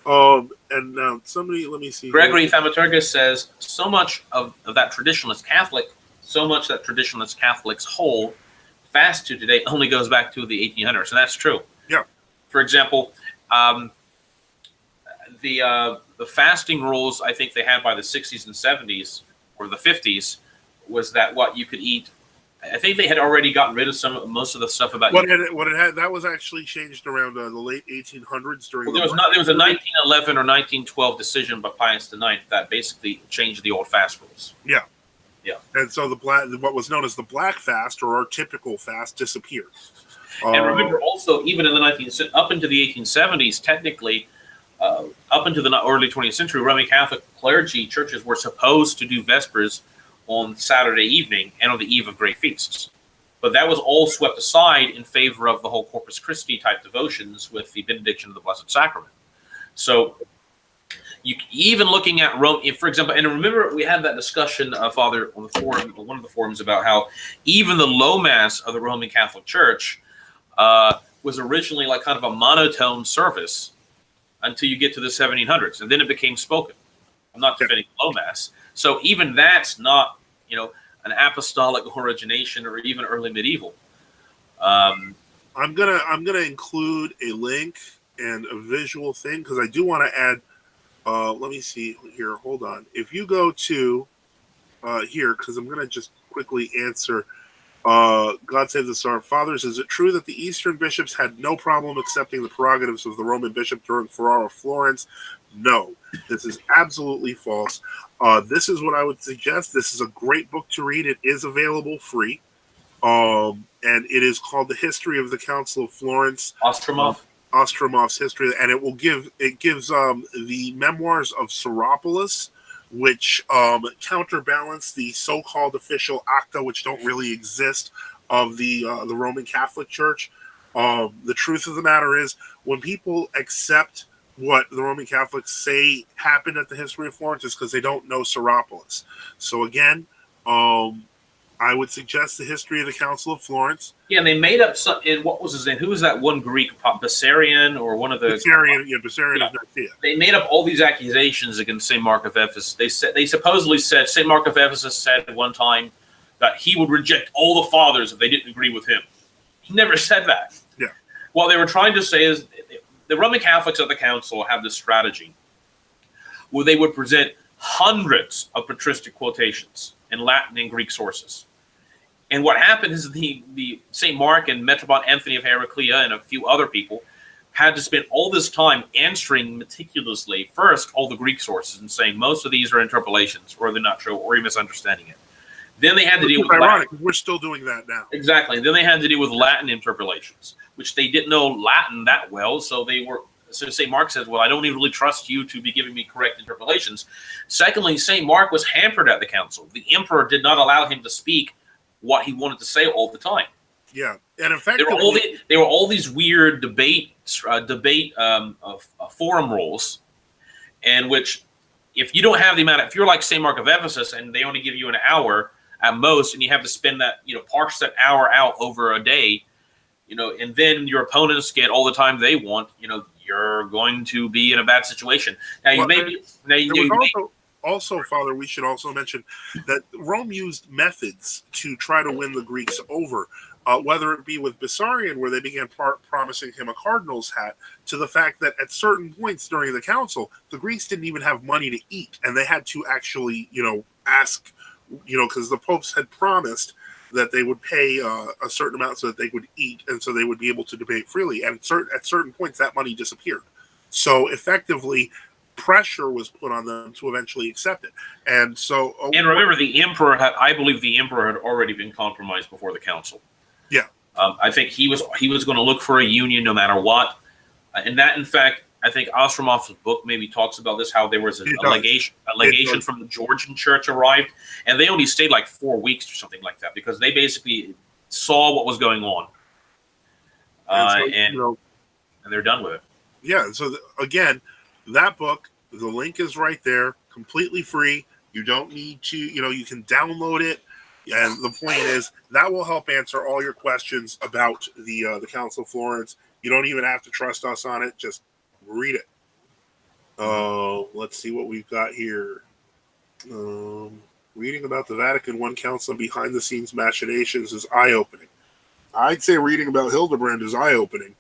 And now somebody, let me see. Gregory Thaumaturgus says so much of that traditionalist Catholics hold fast to today only goes back to the 1800s, and that's true. Yeah. For example, the fasting rules I think they had by the 60s and 70s or the 50s was that what you could eat. I think they had already gotten rid of most of the stuff about what it had. That was actually changed around the late 1800s during. Well, there was a 1911 or 1912 decision by Pius IX that basically changed the old fast rules. Yeah, yeah. And so what was known as the black fast or our typical fast disappeared. And remember, also, even in the up into the 1870s, technically, up into the early 20th century, Roman Catholic clergy churches were supposed to do Vespers on Saturday evening and on the eve of great feasts. But that was all swept aside in favor of the whole Corpus Christi type devotions with the benediction of the Blessed Sacrament. So even looking at Rome, for example, and remember we had that discussion, Father, on the forum, one of the forums, about how even the low mass of the Roman Catholic Church was originally like kind of a monotone service until you get to the 1700s, and then it became spoken. I'm not defending low mass. So even that's not, an apostolic origination or even early medieval. I'm gonna include a link and a visual thing because I do want to add. Let me see here. Hold on. If you go to here, because I'm gonna just quickly answer. God save the Tsar. Fathers, is it true that the Eastern bishops had no problem accepting the prerogatives of the Roman bishop during Ferrara of Florence? No, this is absolutely false. This is what I would suggest. This is a great book to read. It is available free. And it is called The History of the Council of Florence. Ostromov's history. And it gives the memoirs of Soropoulos, which counterbalance the so-called official acta, which don't really exist, of the Roman Catholic Church. The truth of the matter is, when people accept what the Roman Catholics say happened at the History of Florence, is because they don't know Soropoulos. So again, I would suggest the History of the Council of Florence. Yeah, and they made up some. What was his name? Who was that one Greek, Bessarion, or one of the Bessarion of Nicaea. They made up all these accusations against Saint Mark of Ephesus. They supposedly said Saint Mark of Ephesus said at one time that he would reject all the fathers if they didn't agree with him. He never said that. Yeah. What they were trying to say is the Roman Catholics at the council have this strategy where they would present hundreds of patristic quotations in Latin and Greek sources. And what happened is the St. Mark and Metropolitan Anthony of Heraclea and a few other people had to spend all this time answering meticulously first all the Greek sources and saying most of these are interpolations or they're not true or you're misunderstanding it. Then they had to deal with ironic. We're still doing that now. Exactly. Then they had to deal with Latin interpolations, which they didn't know Latin that well, so St. Mark says, well, I don't even really trust you to be giving me correct interpolations. Secondly, St. Mark was hampered at the council. The emperor did not allow him to speak what he wanted to say all the time. Yeah, and in fact, there were all these weird debate forum rules, in which if you don't have the amount, if you're like St. Mark of Ephesus and they only give you an hour at most, and you have to spend that, parse that hour out over a day, and then your opponents get all the time they want, you're going to be in a bad situation. Now, also, Father, we should also mention that Rome used methods to try to win the Greeks over, whether it be with Bessarion, where they began promising him a cardinal's hat, to the fact that at certain points during the council, the Greeks didn't even have money to eat, and they had to actually, ask, because the popes had promised that they would pay a certain amount so that they would eat, and so they would be able to debate freely. And at certain points, that money disappeared. So effectively, pressure was put on them to eventually accept it. And so, and remember, I believe the emperor had already been compromised before the council. Yeah, I think he was going to look for a union no matter what. And that, in fact, I think Ostromov's book maybe talks about this, how there was a legation from the Georgian church arrived, and they only stayed like 4 weeks or something like that, because they basically saw what was going on. And they're done with it. Yeah, so again, that book, the link is right there, completely free. You don't need to, you can download it. And the point is, that will help answer all your questions about the Council of Florence. You don't even have to trust us on it. Just read it. Let's see what we've got here. Reading about the Vatican I Council and behind-the-scenes machinations is eye-opening. I'd say reading about Hildebrand is eye-opening.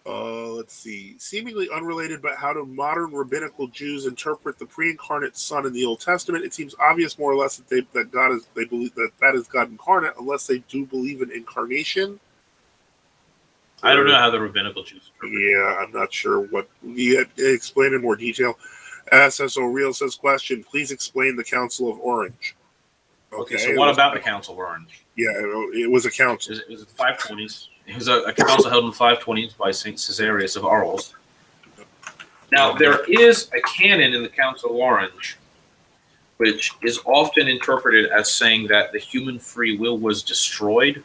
Let's see. Seemingly unrelated, but how do modern rabbinical Jews interpret the pre-incarnate Son in the Old Testament? It seems obvious, more or less, that they believe that is God incarnate, unless they do believe in incarnation. I don't know how the rabbinical Jews interpret. Yeah, I'm not sure what. Explain in more detail. SSO Real says, question, please explain the Council of Orange. Okay, so what about the Council of Orange? Yeah, it was a council. It was the 520s. It was a council held in the 520s by St. Caesarius of Arles. Now, there is a canon in the Council of Orange which is often interpreted as saying that the human free will was destroyed.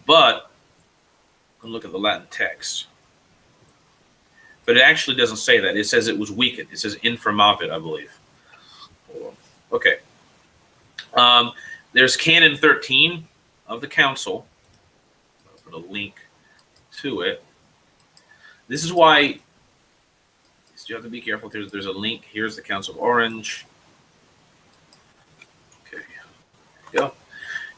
But, look at the Latin text. But it actually doesn't say that. It says it was weakened. It says infirmavit, I believe. Okay. There's Canon 13 of the Council. I'll put a link to it. This is why you have to be careful. There's a link. Here's the Council of Orange. Okay. Go.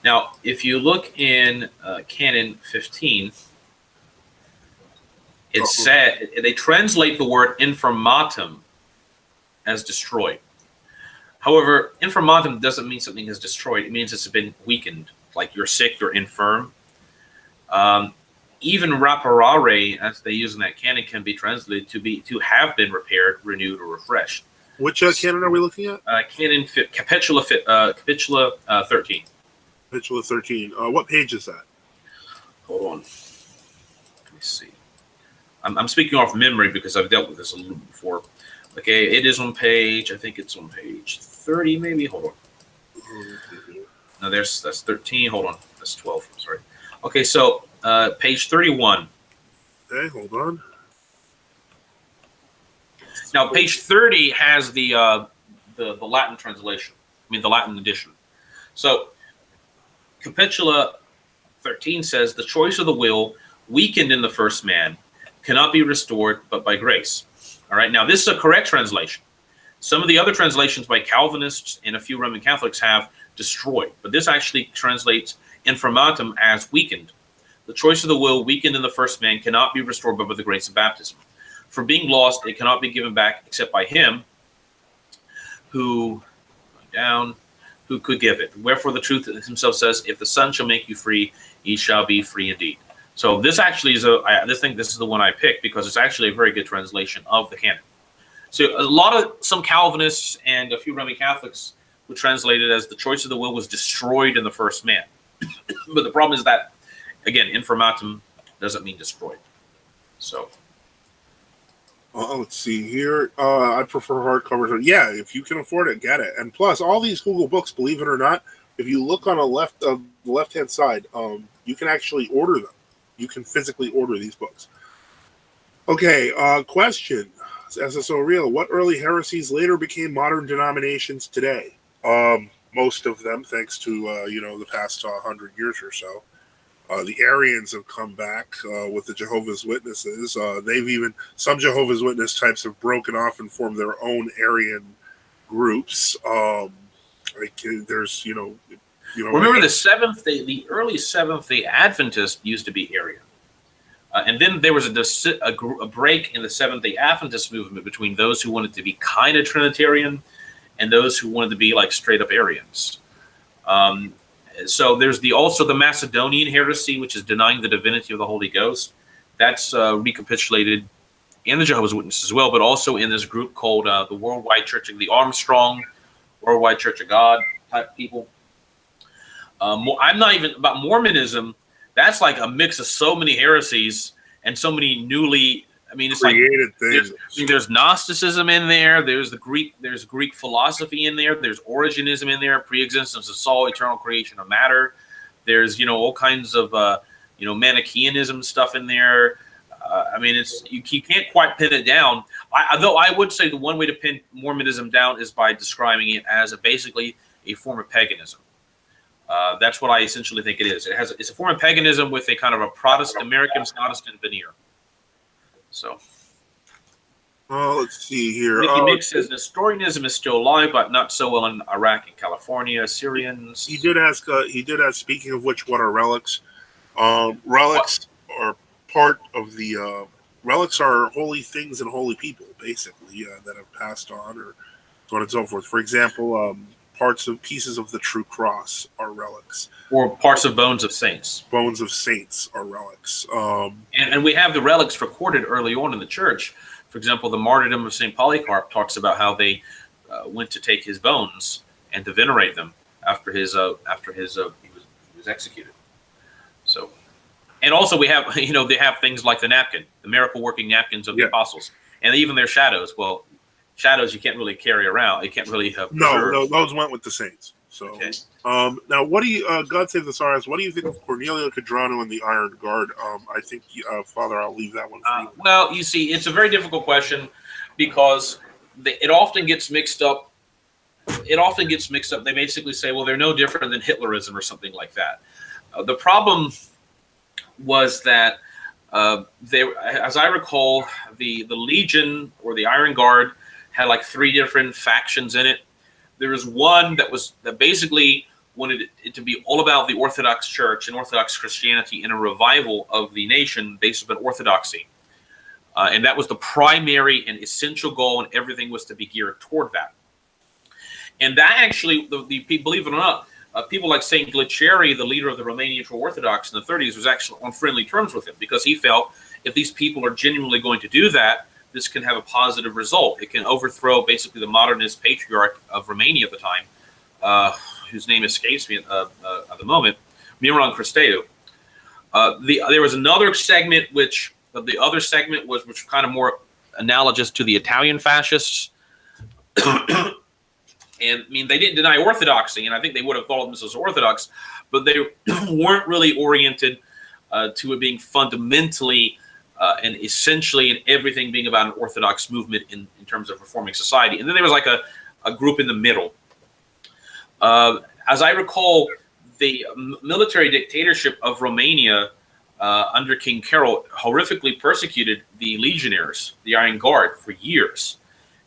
Now, if you look in Canon 15, it said they translate the word infirmatum as destroyed. However, infirmatum doesn't mean something is destroyed. It means it's been weakened, like you're sick, you're infirm. Even reparare, as they use in that canon, can be translated to have been repaired, renewed, or refreshed. Which canon are we looking at? Canon Capitula 13. Capitula 13. What page is that? Hold on. Let me see. I'm speaking off memory because I've dealt with this a little bit before. Okay, it is on page, I think it's on page 30 maybe. Hold on. No, that's 13. Hold on. That's 12. I'm sorry. Okay, so page 31. Okay, hold on. Now, page 30 has the Latin translation. I mean, the Latin edition. So, Capitula 13 says, the choice of the will, weakened in the first man, cannot be restored but by grace. All right, now this is a correct translation. Some of the other translations by Calvinists and a few Roman Catholics have destroyed. But this actually translates infirmatum as weakened. The choice of the will weakened in the first man cannot be restored but by the grace of baptism. For being lost, it cannot be given back except by him who could give it. Wherefore the truth himself says, if the Son shall make you free, ye shall be free indeed. So this actually is this is the one I picked because it's actually a very good translation of the canon. So some Calvinists and a few Roman Catholics would translate it as the choice of the will was destroyed in the first man. But the problem is that, again, infirmatum doesn't mean destroyed. So. Let's see here. I prefer hardcovers. Yeah, if you can afford it, get it. And plus, all these Google Books, believe it or not, if you look on the left-hand side, you can actually order them. You can physically order these books. Okay, question. SSO Real, what early heresies later became modern denominations today? Most of them, thanks to the past 100 years or so. The Arians have come back with the Jehovah's Witnesses. Some Jehovah's Witness types have broken off and formed their own Arian groups. There's remember the early Seventh-day Adventists used to be Arian. And then there was a break in the Seventh-day Adventist movement between those who wanted to be kind of Trinitarian and those who wanted to be like straight up Arians. So there's also the Macedonian heresy, which is denying the divinity of the Holy Ghost. That's recapitulated in the Jehovah's Witnesses as well, but also in this group called the Worldwide Church of the Armstrong, Worldwide Church of God type people. I'm not even about Mormonism. That's like a mix of so many heresies and so many it's created things. There's Gnosticism in there. There's Greek philosophy in there. There's Origenism in there. Pre-existence of soul, eternal creation of matter. There's all kinds of Manichaeanism stuff in there. You can't quite pin it down. Though I would say the one way to pin Mormonism down is by describing it as basically a form of paganism. That's what I essentially think it is. It's a form of paganism with a kind of a American Protestant veneer. So, let's see here. Mickey Mick says Nestorianism is still alive, but not so well in Iraq and California. Syrians. He did ask. Speaking of which, what are relics? Relics are part of the. Relics are holy things and holy people, basically, that have passed on, or so on and so forth. For example, pieces of the true cross are relics, or parts of bones of saints. Bones of saints are relics. And we have the relics recorded early on in the church. For example, the martyrdom of St. Polycarp talks about how they went to take his bones and to venerate them after he was executed. So, and also we have they have things like the napkin, the miracle working napkins of the apostles, and even their shadows. Well, shadows you can't really carry around. You can't really have. No, those went with the saints. So, okay. Now, what do you, God Save the Tsars, what do you think of Cornelio Cadrano and the Iron Guard? I think, Father, I'll leave that one for you. Well, you see, it's a very difficult question because it often gets mixed up. They basically say, well, they're no different than Hitlerism or something like that. The problem was that, as I recall, the Legion or the Iron Guard had like 3 different factions in it. There was one that basically wanted it to be all about the Orthodox Church and Orthodox Christianity in a revival of the nation based upon Orthodoxy. And that was the primary and essential goal, and everything was to be geared toward that. And that actually, believe it or not, people like St. Glicheri, the leader of the Romanian True Orthodox in the 30s, was actually on friendly terms with him because he felt if these people are genuinely going to do that, this can have a positive result. It can overthrow basically the modernist patriarch of Romania at the time, whose name escapes me at the moment, Miron Cristeu. There was another segment which was kind of more analogous to the Italian fascists. And they didn't deny orthodoxy, and I think they would have thought of themselves as Orthodox, but they weren't really oriented to it being fundamentally and essentially in everything being about an Orthodox movement in terms of reforming society. And then there was like a group in the middle. As I recall, the military dictatorship of Romania under King Carol horrifically persecuted the legionnaires, the Iron Guard, for years.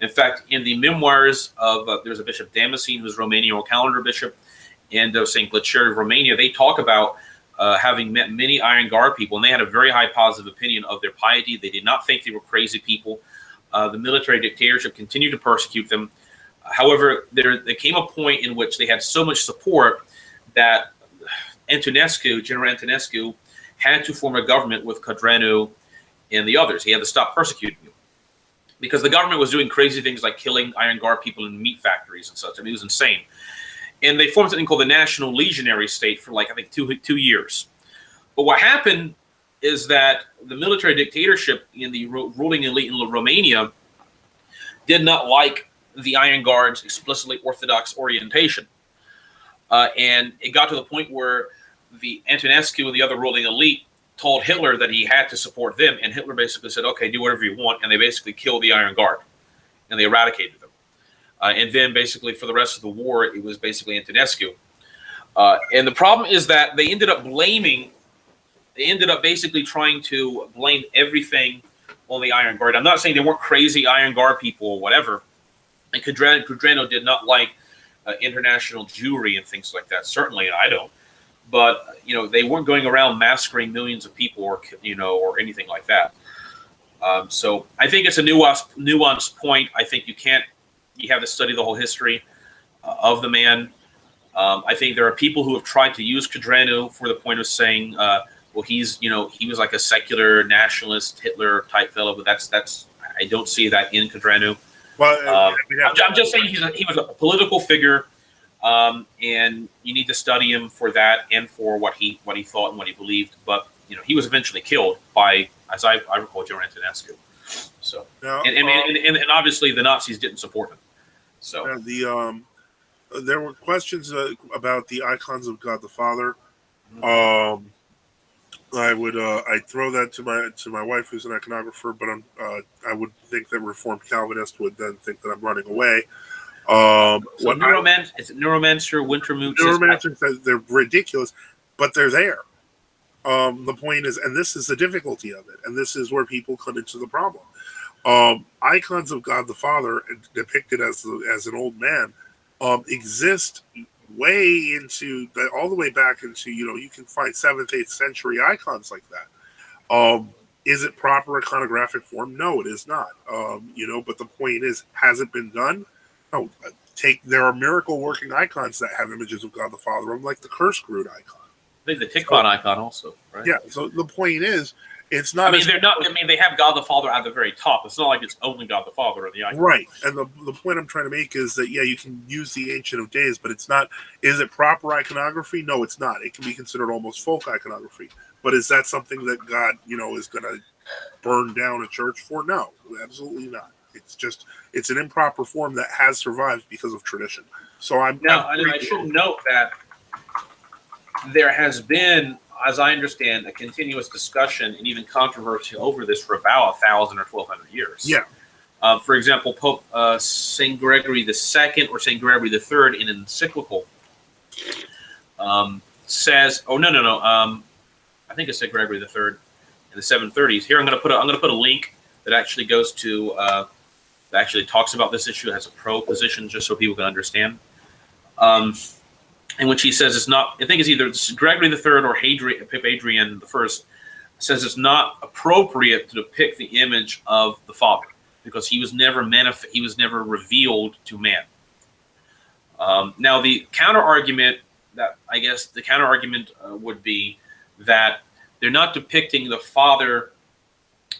In fact, in the memoirs of there's a Bishop Damascene, who's Romanian calendar bishop, and St. Glacier of Romania, they talk about having met many Iron Guard people, and they had a very high positive opinion of their piety. They did not think they were crazy people. The military dictatorship continued to persecute them. However, there came a point in which they had so much support that General Antonescu, had to form a government with Codreanu and the others. He had to stop persecuting them because the government was doing crazy things like killing Iron Guard people in meat factories and such. I mean, it was insane. And they formed something called the National Legionary State for like, I think, two years. But what happened is that the military dictatorship in the ruling elite in Romania did not like the Iron Guard's explicitly Orthodox orientation. And it got to the point where the Antonescu and the other ruling elite told Hitler that he had to support them. And Hitler basically said, okay, do whatever you want. And they basically killed the Iron Guard and they eradicated them. And then basically for the rest of the war, it was basically Antonescu. And the problem is that they ended up basically trying to blame everything on the Iron Guard. I'm not saying they weren't crazy Iron Guard people or whatever. And Codreanu did not like international Jewry and things like that. Certainly, I don't. But they weren't going around massacring millions of people, or anything like that. So I think it's a nuanced point. I think you have to study the whole history of the man. I think there are people who have tried to use Codreanu for the point of saying, well, he was like a secular nationalist Hitler type fellow, but that's I don't see that in Codreanu. Well, I'm just saying he was a political figure. And you need to study him for that and for what he thought and what he believed. But he was eventually killed by, as I recall, General Antonescu. So and obviously the Nazis didn't support him. So there were questions about the icons of God the Father. I'd throw that to my wife, who's an iconographer, but I would think that Reformed Calvinist would then think that I'm running away. So Neuromancer, Wintermute. Neuromancer says they're ridiculous, but they're there. The point is, and this is the difficulty of it, and this is where people come into the problem. Icons of God the Father, depicted as an old man, exist way into all the way back into you can find 7th, 8th century icons like that. Is it proper iconographic form? No, it is not. But the point is, has it been done? No. There are miracle working icons that have images of God the Father, like the curse root icon. I think the Tikvan icon also, right? Yeah. So the point is, it's not. They're not. They have God the Father at the very top. It's not like it's only God the Father or the icon. Right. And the point I'm trying to make is that you can use the Ancient of Days, but it's not. Is it proper iconography? No, it's not. It can be considered almost folk iconography. But is that something that God, is going to burn down a church for? No, absolutely not. It's an improper form that has survived because of tradition. So I should note that there has been, as I understand, a continuous discussion and even controversy over this for about 1,000 or 1,200 years. Yeah. For example, Pope St. Gregory II or St. Gregory III in an encyclical says, I think it's St. Gregory III in the 730s. Here I'm going to put a link that actually goes to that actually talks about this issue, has a pro position, just so people can understand. In which he says it's not, I think it's either Gregory III or Pope Adrian I, says it's not appropriate to depict the image of the Father because he was never revealed to man. Now the counter argument would be that they're not depicting the Father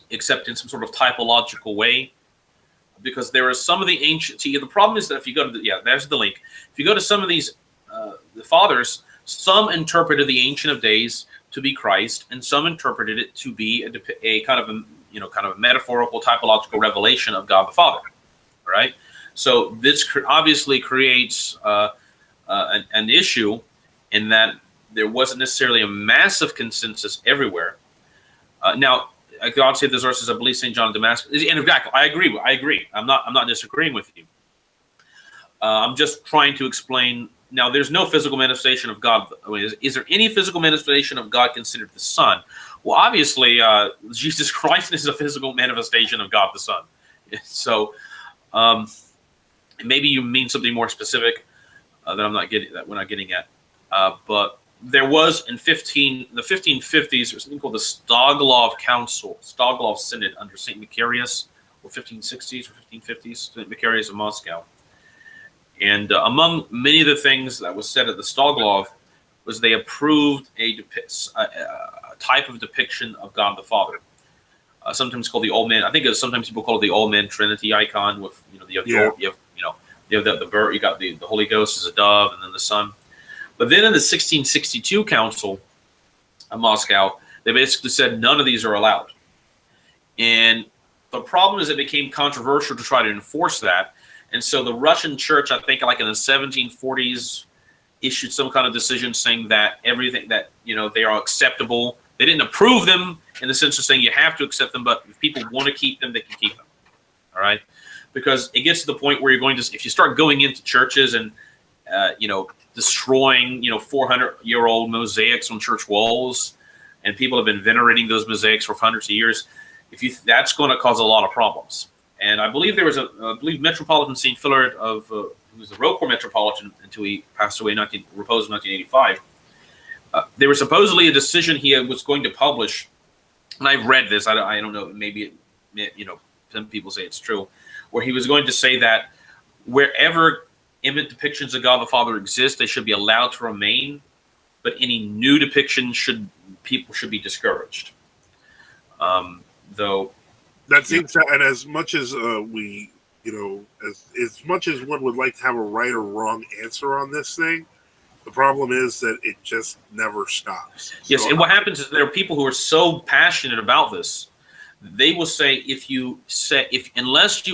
except in some sort of typological way, because there are some of the ancient. See, the problem is that if you go to there's the link. If you go to some of these, the fathers, some interpreted the Ancient of Days to be Christ, and some interpreted it to be a kind of a metaphorical, typological revelation of God the Father. Right. So this obviously creates an issue in that there wasn't necessarily a massive consensus everywhere. Now, God saved those verses, I believe St. John of Damascus. And exactly, I agree. I'm not disagreeing with you. I'm just trying to explain. Now, there's no physical manifestation of God. Is there any physical manifestation of God considered the Son? Well, obviously, Jesus Christ is a physical manifestation of God the Son. So, maybe you mean something more specific that we're not getting at. But there was in the 1550s, there was something called the Stoglov Council, Stoglov Synod under St. Macarius, or 1560s or 1550s, St. Macarius of Moscow. And among many of the things that was said at the Stoglov was they approved a type of depiction of God the Father, sometimes called the Old Man. I think sometimes people call it the Old Man Trinity icon. With the bird, you got the Holy Ghost as a dove, and then the Son. But then in the 1662 Council of Moscow, they basically said none of these are allowed. And the problem is it became controversial to try to enforce that. And so the Russian church, I think like in the 1740s, issued some kind of decision saying that everything that, they are acceptable. They didn't approve them in the sense of saying you have to accept them, but if people want to keep them, they can keep them. All right? Because it gets to the point where you're going to, if you start going into churches and, destroying, 400-year-old mosaics on church walls, and people have been venerating those mosaics for hundreds of years, that's going to cause a lot of problems. And I believe there was Metropolitan St. Philart who was the Roquefort Metropolitan until he passed away, reposed in 1985. There was supposedly a decision he was going to publish, and I've read this. I don't know. Maybe some people say it's true, where he was going to say that wherever image depictions of God the Father exist, they should be allowed to remain, but any new depiction people should be discouraged. Though that seems and as much as we, as much as one would like to have a right or wrong answer on this thing, the problem is that it just never stops. Yes, and what happens is there are people who are so passionate about this, they will say unless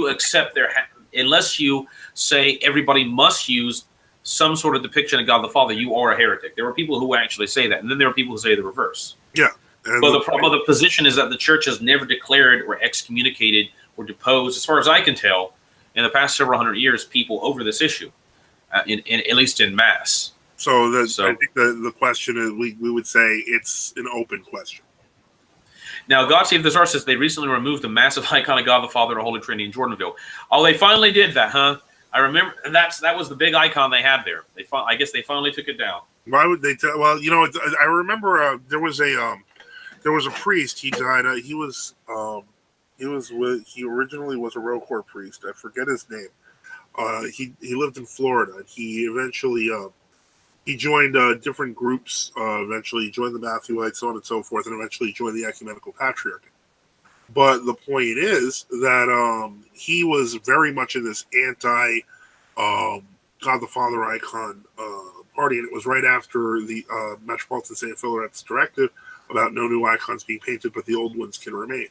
you say everybody must use some sort of depiction of God the Father, you are a heretic. There are people who actually say that, and then there are people who say the reverse. Yeah. But the problem, the position is that the church has never declared or excommunicated or deposed, as far as I can tell, in the past several hundred years, people over this issue, at least in mass. So I think the question is, we would say it's an open question. Now, God Save the Czar says they recently removed the massive icon of God the Father and Holy Trinity in Jordanville. Oh, they finally did that, huh? I remember that was the big icon they had there. I guess they finally took it down. Why would they? Well, I remember there was a priest. He died. He originally was a Roquefort priest. I forget his name. He lived in Florida. He eventually he joined different groups. Eventually, he joined the Matthewites, so on and so forth, and eventually joined the Ecumenical Patriarchate. But the point is that he was very much in this anti God the Father icon party, and it was right after the Metropolitan St. Philaret's directive about no new icons being painted, but the old ones can remain.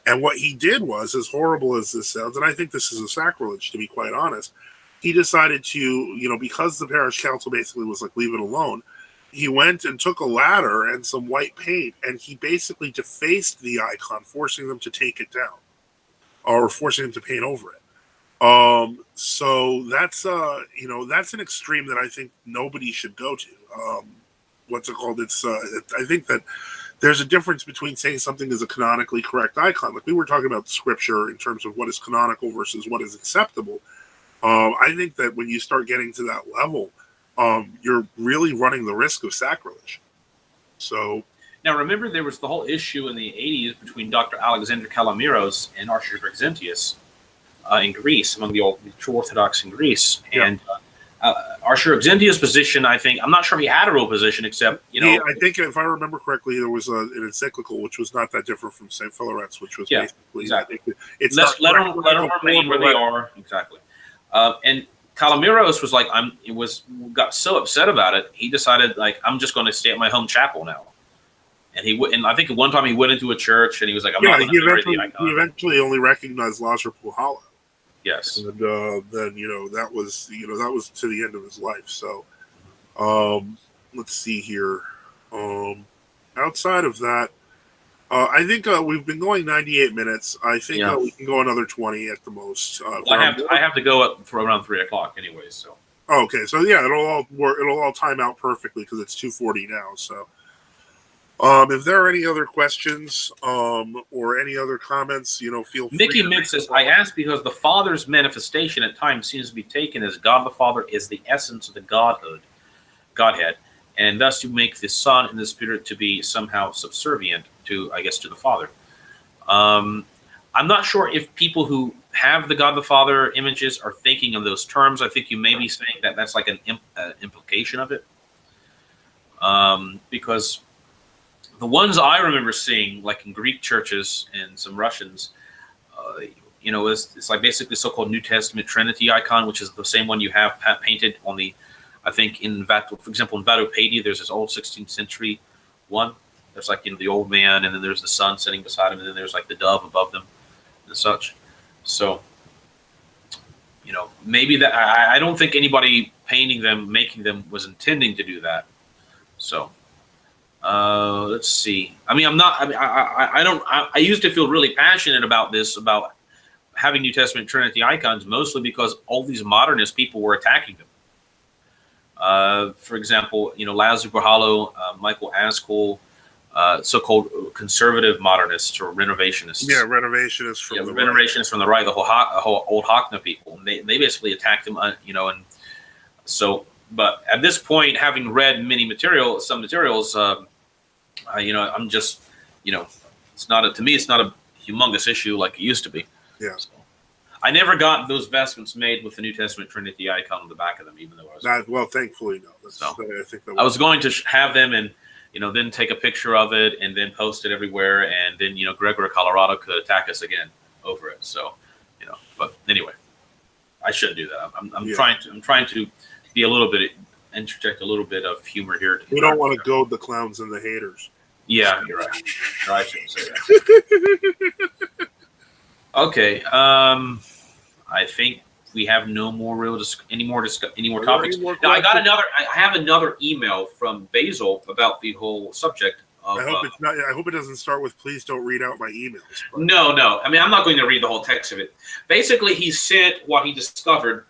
And what he did was, as horrible as this sounds, and I think this is a sacrilege, to be quite honest, he decided to, because the parish council basically was like, leave it alone, he went and took a ladder and some white paint, and he basically defaced the icon, forcing them to take it down, or forcing them to paint over it. So that's that's an extreme that I think nobody should go to. What's it called? I think that there's a difference between saying something is a canonically correct icon. Like we were talking about scripture in terms of what is canonical versus what is acceptable. I think that when you start getting to that level, you're really running the risk of sacrilege. So now, remember, there was the whole issue in the 80s between Dr. Alexander Kalamiros and Archbishop Exentius in Greece, among the true Orthodox in Greece. Yeah. And Archbishop Exentius' position, I think, I'm not sure if he had a real position, except, I think, if I remember correctly, there was an encyclical which was not that different from St. Philaret's, which was basically, exactly. It's let them remain where they are. Exactly. And Kalamiros was like, got so upset about it, he decided, like, I'm just going to stay at my home chapel now. And I think at one time he went into a church and he was like, I'm not going to bury the icon. He eventually only recognized Lazar Puhala. Yes. And then that was to the end of his life. So let's see here. Outside of that, I think we've been going 98 minutes. I think we can go another 20 at the most. I have to go up for around 3 o'clock anyways. So. Okay, so yeah, it'll all work. It'll all time out perfectly because it's 2:40 now. So, if there are any other questions or any other comments, feel free. Mickey Mick says, I ask because the Father's manifestation at times seems to be taken as God the Father is the essence of the Godhead, and thus you make the Son and the Spirit to be somehow subservient to, I guess, to the Father. I'm not sure if people who have the God the Father images are thinking of those terms. I think you may be saying that that's like an implication of it, because the ones I remember seeing, like in Greek churches and some Russians, it's like basically so-called New Testament Trinity icon, which is the same one you have painted on the, I think for example, in Vatopedi, there's this old 16th century one. There's like, the old man, and then there's the son sitting beside him, and then there's like the dove above them and such. So, maybe that, I don't think anybody painting them, making them was intending to do that. So, let's see. I mean, I used to feel really passionate about this, about having New Testament Trinity icons, mostly because all these modernist people were attacking them. For example, Laszlo Berhalo, Michael Askell, so-called conservative modernists or renovationists. Yeah, renovationists from the renovationists from the right, the whole old Hockner people. And they basically attacked them, and so. But at this point, having read some materials, I'm just, it's not to me, it's not a humongous issue like it used to be. Yeah. So, I never got those vestments made with the New Testament Trinity icon on the back of them, even though I was. Thankfully, no. So, I think I was going to have them and, then take a picture of it and then post it everywhere, and then, Gregor, Colorado could attack us again over it. So, but anyway, I shouldn't do that. I'm trying to be interject a little bit of humor here. We don't want to goad the clowns and the haters. Yeah, you're right. No, I shouldn't say that. Okay. I think we have no more any more topics. Now, I have another email from Basil about the whole subject of, I hope it doesn't start with "Please don't read out my emails." But. No. I mean, I'm not going to read the whole text of it. Basically, he sent what he discovered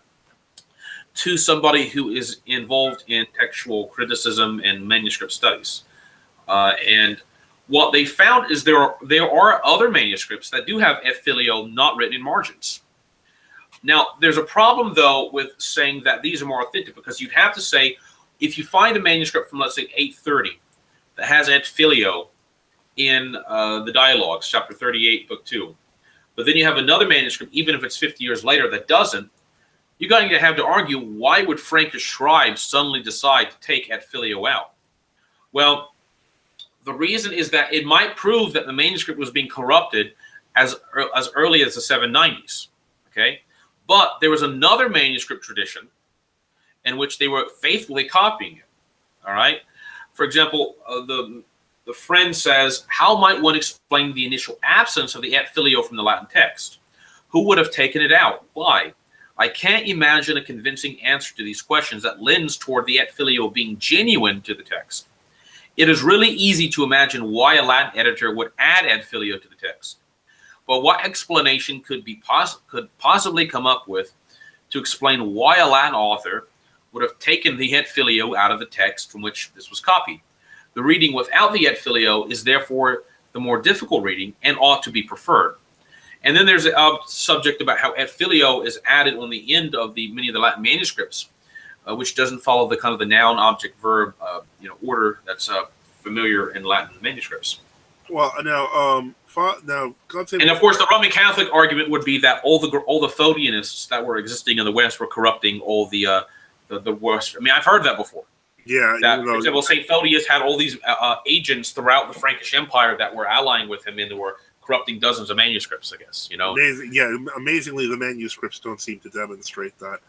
to somebody who is involved in textual criticism and manuscript studies. And what they found is there are other manuscripts that do have et filio not written in margins. Now, there's a problem, though, with saying that these are more authentic, because you'd have to say, if you find a manuscript from, let's say, 830 that has et filio in the Dialogues, chapter 38, book 2, but then you have another manuscript, even if it's 50 years later, that doesn't, you're going to have to argue, why would Frankish scribes suddenly decide to take et filio out? Well, the reason is that it might prove that the manuscript was being corrupted as early as the 790s, okay? But there was another manuscript tradition in which they were faithfully copying it, all right? For example, the friend says, how might one explain the initial absence of the et filio from the Latin text? Who would have taken it out? Why? I can't imagine a convincing answer to these questions that lends toward the et filio being genuine to the text. It is really easy to imagine why a Latin editor would add et filio to the text. But what explanation could possibly come up with to explain why a Latin author would have taken the et filio out of the text from which this was copied? The reading without the et filio is therefore the more difficult reading and ought to be preferred. And then there's a subject about how et filio is added on the end of many of the Latin manuscripts, which doesn't follow the kind of the noun, object, verb, order that's familiar in Latin manuscripts. Well, now, and of course, the Roman Catholic argument would be that all the Photianists that were existing in the West were corrupting all the West. I mean, I've heard that before. Yeah. That, for example, Saint Photius had all these agents throughout the Frankish Empire that were allying with him, and they were corrupting dozens of manuscripts, I guess, Amazingly, the manuscripts don't seem to demonstrate that.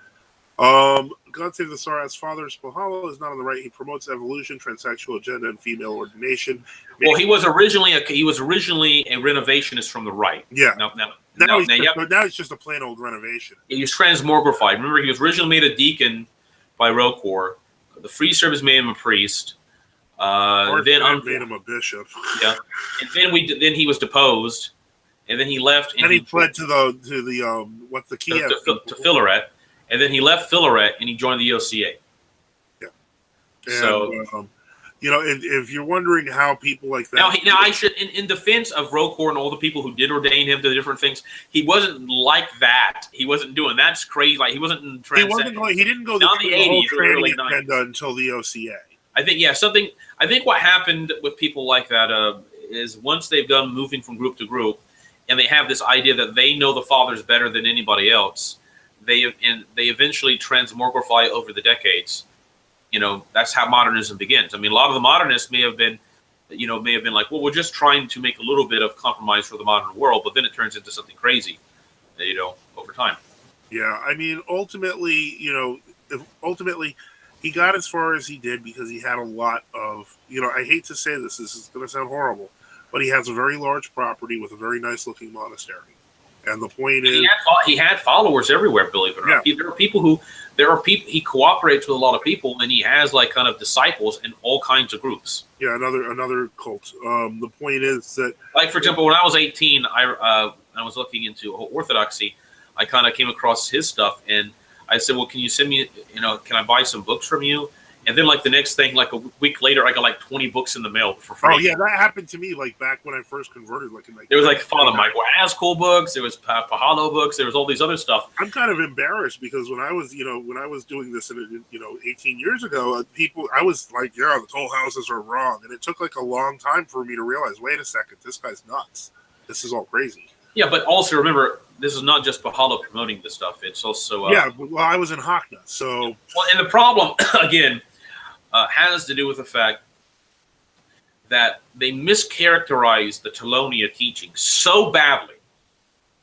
God Save the Tsar as Father Spohalo is not on the right. He promotes evolution, transsexual agenda, and female ordination. Well, he was originally a renovationist from the right. Yeah. Now he's just a plain old renovation. He was transmogrified. Remember, he was originally made a deacon by Rocor. The Free Service made him a priest. Then made him a bishop. Yeah, and then he was deposed, and then he left. And he fled to the what's the key to Filaret, and then he left Filaret and he joined the OCA. Yeah. And, if you're wondering how people like that. Now I should, in defense of Rocor and all the people who did ordain him to different things, he wasn't like that. He wasn't doing that's crazy. Like he wasn't. He didn't go the whole tranny agenda until the OCA. I think something. I think what happened with people like that is once they've done moving from group to group, and they have this idea that they know the fathers better than anybody else, they eventually transmogrify over the decades. That's how modernism begins. I mean, a lot of the modernists may have been like, well, we're just trying to make a little bit of compromise for the modern world, but then it turns into something crazy, over time. Yeah, I mean, ultimately, ultimately, he got as far as he did because he had a lot of, I hate to say this is going to sound horrible, but he has a very large property with a very nice looking monastery. And the point is, he had followers everywhere, believe it or not. There are people he cooperates with a lot of people, and he has like kind of disciples in all kinds of groups. Yeah, another cult. The point is that, like, for example, when I was 18, I was looking into Orthodoxy. I kind of came across his stuff, and I said, well, can you send me, can I buy some books from you? And then, like, the next thing, like a week later, I got like 20 books in the mail for free. Oh, yeah, that happened to me, like, back when I first converted. There was, like, Father Michael Ascol books, there was Pahalo books, there was all these other stuff. I'm kind of embarrassed because when I was doing this, 18 years ago, I was like, yeah, the toll houses are wrong. And it took, like, a long time for me to realize, wait a second, this guy's nuts. This is all crazy. Yeah, but also remember, this is not just Pahalo promoting this stuff. It's also... well, I was in Hakna, so... Well, and the problem, again, has to do with the fact that they mischaracterize the Telonia teaching so badly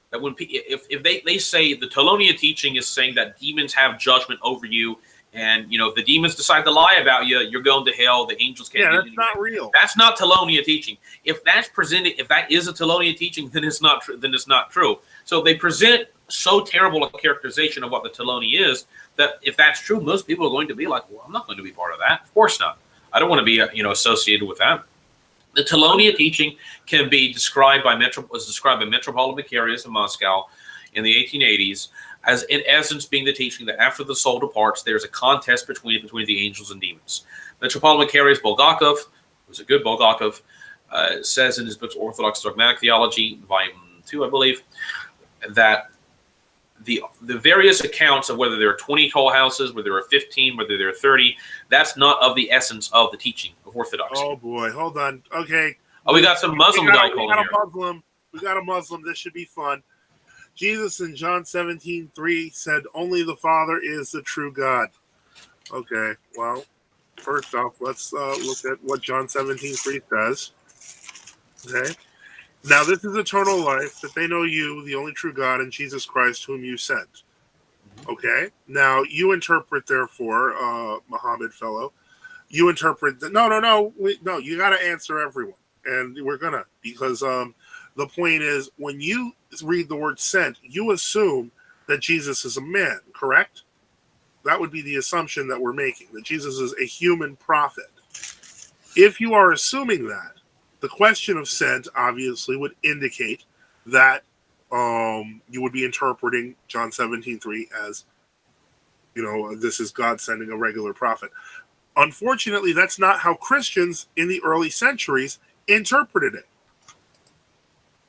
that when if they say the Telonia teaching is saying that demons have judgment over you, and if the demons decide to lie about you, you're going to hell. The angels can't. Yeah, that's not real. That's not Telonia teaching. If that's presented, if that is a Telonia teaching, then it's not. Then it's not true. So they present so terrible a characterization of what the Telonia is that if that's true, most people are going to be like, "Well, I'm not going to be part of that. Of course not. I don't want to be associated with that." The Telonia teaching can be described by Metropolitan Macarius in Moscow in the 1880s as, in essence, being the teaching that after the soul departs, there's a contest between the angels and demons. Metropolitan Macarius Bulgakov, who's a good Bulgakov, says in his book Orthodox Dogmatic Theology, volume 2, I believe, that the various accounts of whether there are 20 toll houses, whether there are 15, whether there are 30, that's not of the essence of the teaching of Orthodoxy. Oh, boy. Hold on. Okay. Oh, we got some Muslim guy calling here. We got a Muslim. This should be fun. Jesus in John 17:3 said, only the Father is the true God. Okay, well, first off, let's look at what John 17:3 says. Okay. Now this is eternal life, that they know you, the only true God, and Jesus Christ, whom you sent. Okay. Now you interpret, therefore, Muhammad fellow, you interpret that. No, you got to answer everyone. And we're going to, because the point is, when you read the word sent, you assume that Jesus is a man, correct? That would be the assumption that we're making, that Jesus is a human prophet. If you are assuming that, the question of sent obviously would indicate that you would be interpreting John 17:3 as, this is God sending a regular prophet. Unfortunately, that's not how Christians in the early centuries interpreted it.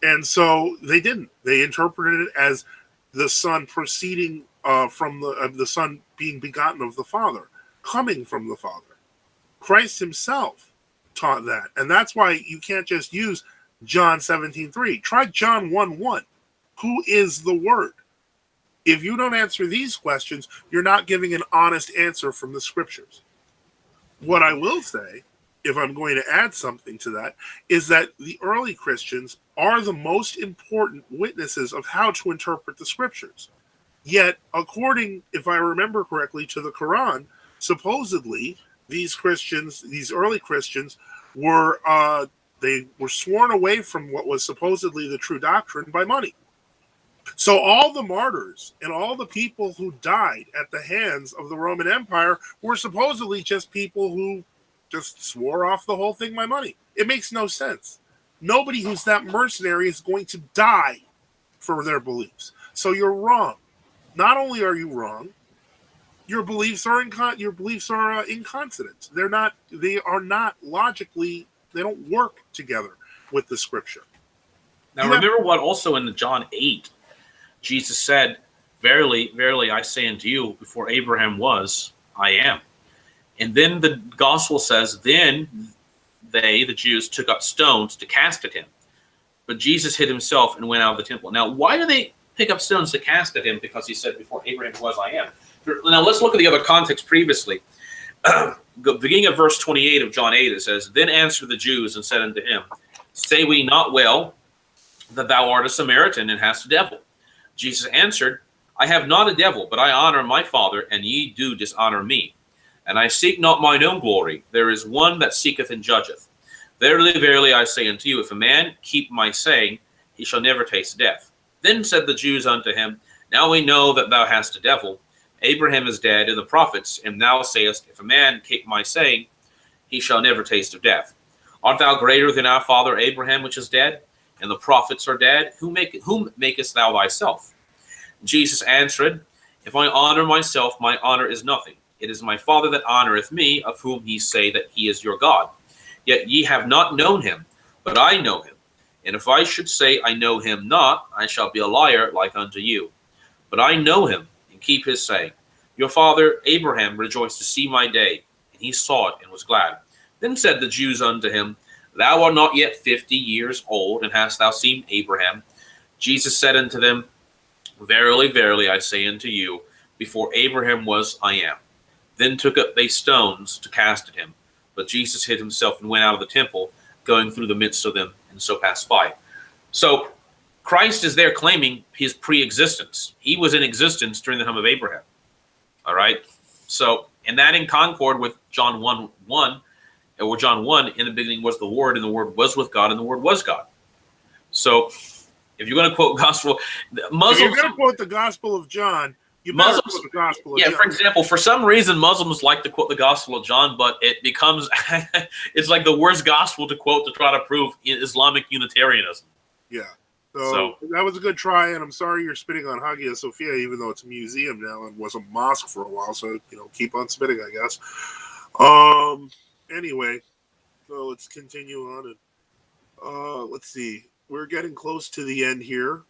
And so they didn't. They interpreted it as the Son proceeding from the Son being begotten of the Father, coming from the Father. Christ himself taught that. And that's why you can't just use John 17:3. Try John 1:1. Who is the Word? If you don't answer these questions, you're not giving an honest answer from the Scriptures. What I will say, if I'm going to add something to that, is that the early Christians are the most important witnesses of how to interpret the Scriptures. Yet, according, if I remember correctly, to the Quran, supposedly these early Christians were sworn away from what was supposedly the true doctrine by money. So all the martyrs and all the people who died at the hands of the Roman Empire were supposedly just people who just swore off the whole thing by money. It makes no sense. Nobody who's that mercenary is going to die for their beliefs. So you're wrong. Not only are you wrong, your beliefs are inconsonant. They are not logically, they don't work together with the Scripture. Now remember what also in John 8, Jesus said, verily, verily, I say unto you, before Abraham was, I am. And then the gospel says, then they, the Jews, took up stones to cast at him. But Jesus hid himself and went out of the temple. Now, why do they pick up stones to cast at him? Because he said, before Abraham was, I am. Now, let's look at the other context previously. Beginning of verse 28 of John 8, it says, Then answered the Jews and said unto him, Say we not well that thou art a Samaritan and hast a devil? Jesus answered, I have not a devil, but I honor my Father, and ye do dishonor me. And I seek not mine own glory. There is one that seeketh and judgeth. Verily, verily, I say unto you, if a man keep my saying, he shall never taste death. Then said the Jews unto him, Now we know that thou hast a devil. Abraham is dead, and the prophets, and thou sayest, If a man keep my saying, he shall never taste of death. Art thou greater than our father Abraham, which is dead? And the prophets are dead? Whom makest thou thyself? Jesus answered, If I honor myself, my honor is nothing. It is my Father that honoreth me, of whom ye say that he is your God. Yet ye have not known him, but I know him. And if I should say I know him not, I shall be a liar like unto you. But I know him, and keep his saying. Your father Abraham rejoiced to see my day, and he saw it and was glad. Then said the Jews unto him, Thou art not yet 50 years old, and hast thou seen Abraham? Jesus said unto them, Verily, verily, I say unto you, before Abraham was, I am. Then took up they stones to cast at him. But Jesus hid himself and went out of the temple, going through the midst of them, and so passed by. So Christ is there claiming his pre-existence. He was in existence during the time of Abraham. All right? So, and that in concord with John 1:1, or John 1, in the beginning was the Word, and the Word was with God, and the Word was God. So, if you're going to quote gospel, Muslims, if you're going to quote the Gospel of John, you better quote the Gospel of John. For example, for some reason, Muslims like to quote the Gospel of John, but it becomes, it's like the worst gospel to quote to try to prove Islamic Unitarianism. Yeah. So that was a good try, and I'm sorry you're spitting on Hagia Sophia, even though it's a museum now and was a mosque for a while. So keep on spitting, I guess. Anyway, so let's continue on, and let's see. We're getting close to the end here.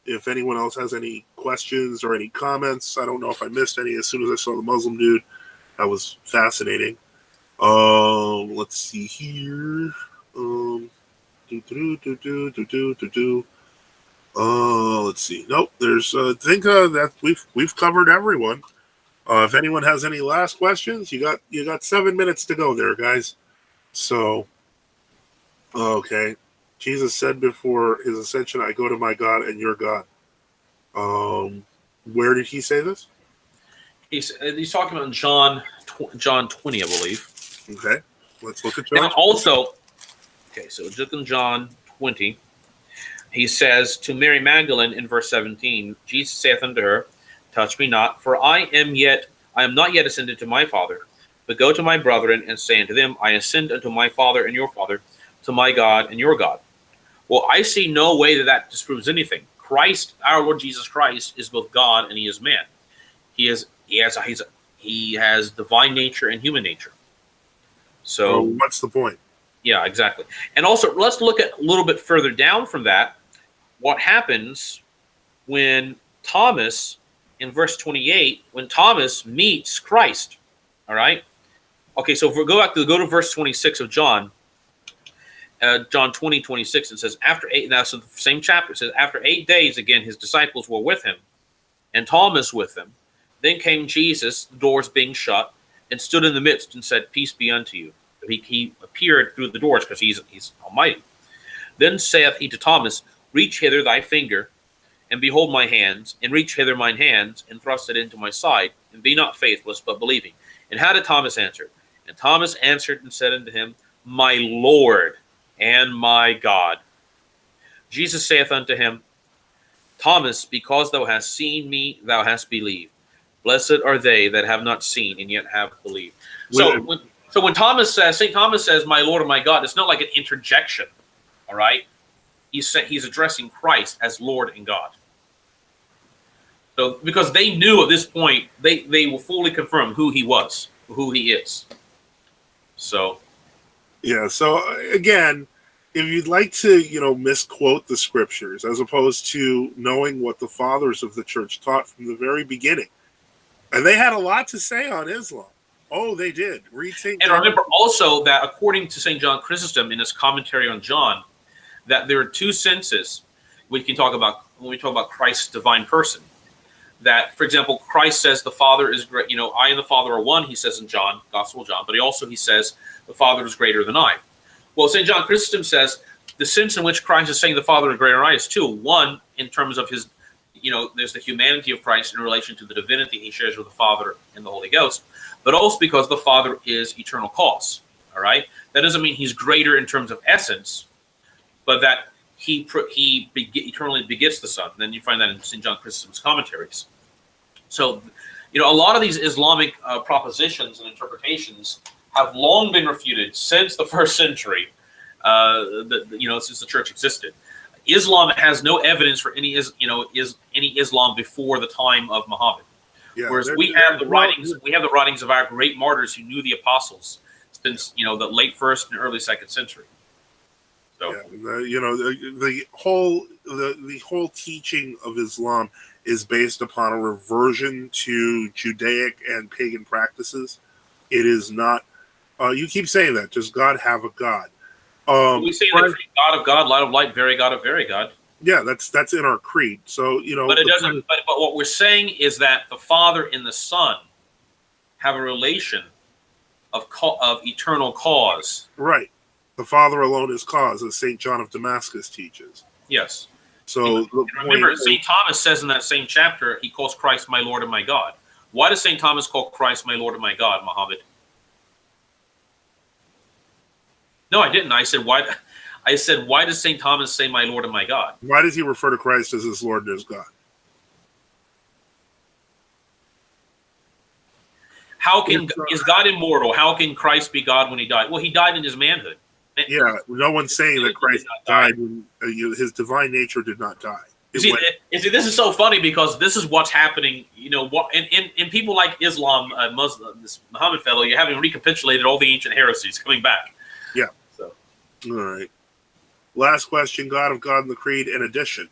If anyone else has any questions or any comments, I don't know if I missed any. As soon as I saw the Muslim dude, that was fascinating. Let's see here. Let's see. Nope. There's. I think that we've covered everyone. If anyone has any last questions, you got 7 minutes to go there, guys. So, okay. Jesus said before his ascension, I go to my God and your God. Where did he say this? He's talking about John 20, I believe. Okay. Let's look at John. Now also, so just in John 20, he says to Mary Magdalene in verse 17, Jesus saith unto her, Touch me not, for I am not yet ascended to my Father, but go to my brethren and say unto them, I ascend unto my Father and your Father, to my God and your God. Well, I see no way that disproves anything. Christ, our Lord Jesus Christ, is both God and he is man. He has divine nature and human nature. So what's the point? Yeah, exactly. And also, let's look at a little bit further down from that. What happens when Thomas, in verse 28, when Thomas meets Christ? All right. Okay, so if we go to verse 26 of John. John 20:26, it says, after 8, now so the same chapter, it says, after 8 days, again, his disciples were with him, and Thomas with them. Then came Jesus, the doors being shut, and stood in the midst and said, Peace be unto you. He appeared through the doors because he's almighty. Then saith he to Thomas, Reach hither thy finger, and behold my hands, and reach hither mine hands, and thrust it into my side, and be not faithless, but believing. And how did Thomas answer? And Thomas answered and said unto him, My Lord and my God. Jesus saith unto him, Thomas, because thou hast seen me, thou hast believed. Blessed are they that have not seen and yet have believed. So when St. Thomas says, My Lord and my God, it's not like an interjection, all right? He's addressing Christ as Lord and God. So because they knew at this point, they will fully confirm who he was, who he is. So. Yeah, so again, if you'd like to, misquote the scriptures as opposed to knowing what the fathers of the church taught from the very beginning, and they had a lot to say on Islam. Oh, they did. Read St. And John. remember also that according to St. John Chrysostom in his commentary on John, that there are two senses we can talk about when we talk about Christ's divine person. That, for example, Christ says the Father is great. I and the Father are one, he says in John, Gospel of John, but he says the Father is greater than I. Well, St. John Chrysostom says the sense in which Christ is saying the Father is greater than I is two. One, in terms of his, there's the humanity of Christ in relation to the divinity he shares with the Father and the Holy Ghost, but also because the Father is eternal cause. All right? That doesn't mean he's greater in terms of essence, but that he eternally begets the Son. Then you find that in St. John Chrysostom's commentaries. So, a lot of these Islamic propositions and interpretations have long been refuted since the first century, since the church existed. Islam has no evidence for any Islam before the time of Muhammad. Yeah, whereas we have the writings of our great martyrs who knew the apostles since the late first and early second century. So, the whole teaching of Islam is based upon a reversion to Judaic and pagan practices. It is not. You keep saying that. Does God have a God? We say the creed, God of God, light of light, very God of very God. Yeah, that's in our creed. So But it doesn't. But what we're saying is that the Father and the Son have a relation of eternal cause. Right. The Father alone is cause, as St. John of Damascus teaches. Yes. So remember, St. Thomas says in that same chapter, he calls Christ my Lord and my God. Why does St. Thomas call Christ my Lord and my God, Muhammad? No, I didn't. I said, why? I said, why does St. Thomas say my Lord and my God? Why does he refer to Christ as his Lord and his God? Is God immortal? How can Christ be God when he died? Well, he died in his manhood. Yeah, no one's saying that Christ died when his divine nature did not die. You see, this is so funny because this is what's happening. In people like Islam, Muslim, this Muhammad fellow, you're having recapitulated all the ancient heresies coming back. Yeah. So, all right. Last question: God of God in the Creed in addition.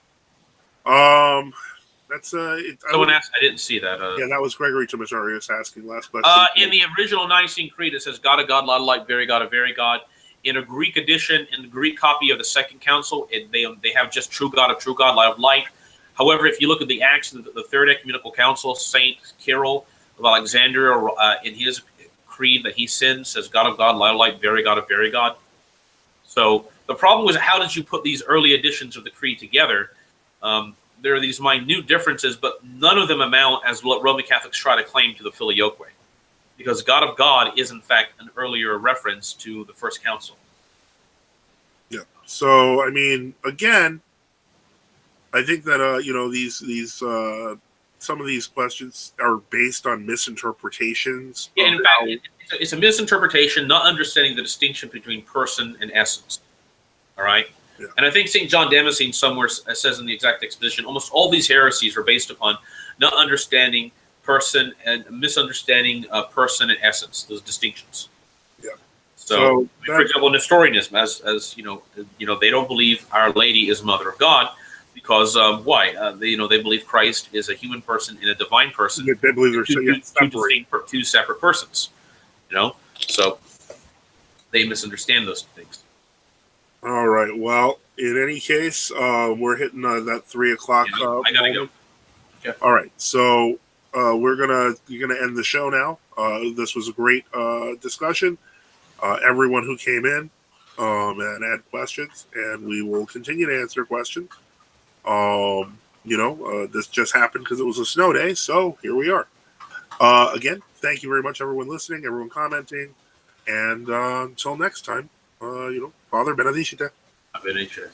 That's someone asked. I didn't see that. Yeah, that was Gregory Tomasarius asking. Last question. In the original Nicene Creed, it says God of God, light of light, very God of very God. In a Greek edition, in the Greek copy of the Second Council, they have just true God of true God, light of light. However, if you look at the Acts of the Third Ecumenical Council, Saint Cyril of Alexandria, in his creed that he sends, says God of God, light of light, very God of very God. So the problem was, how did you put these early editions of the creed together? There are these minute differences, but none of them amount, as what Roman Catholics try to claim, to the Filioque. Because God of God is, in fact, an earlier reference to the First Council. Yeah. So, I mean, again, I think that these some of these questions are based on misinterpretations. Yeah, in fact, it's a misinterpretation, not understanding the distinction between person and essence. All right. Yeah. And I think St. John Damascene somewhere says in the exact exposition, almost all these heresies are based upon not understanding person and misunderstanding person and essence, those distinctions. Yeah. So for example, Nestorianism, as they don't believe Our Lady is Mother of God because why? They believe Christ is a human person and a divine person. They believe they're two separate persons. So they misunderstand those things. All right. Well, in any case, we're hitting that 3 o'clock. I gotta go. Okay. All right. So you're gonna end the show now. This was a great discussion. Everyone who came in and had questions, and we will continue to answer questions. This just happened because it was a snow day, so here we are. Again, thank you very much, everyone listening, everyone commenting, and until next time. Father benedicite. Benedicite.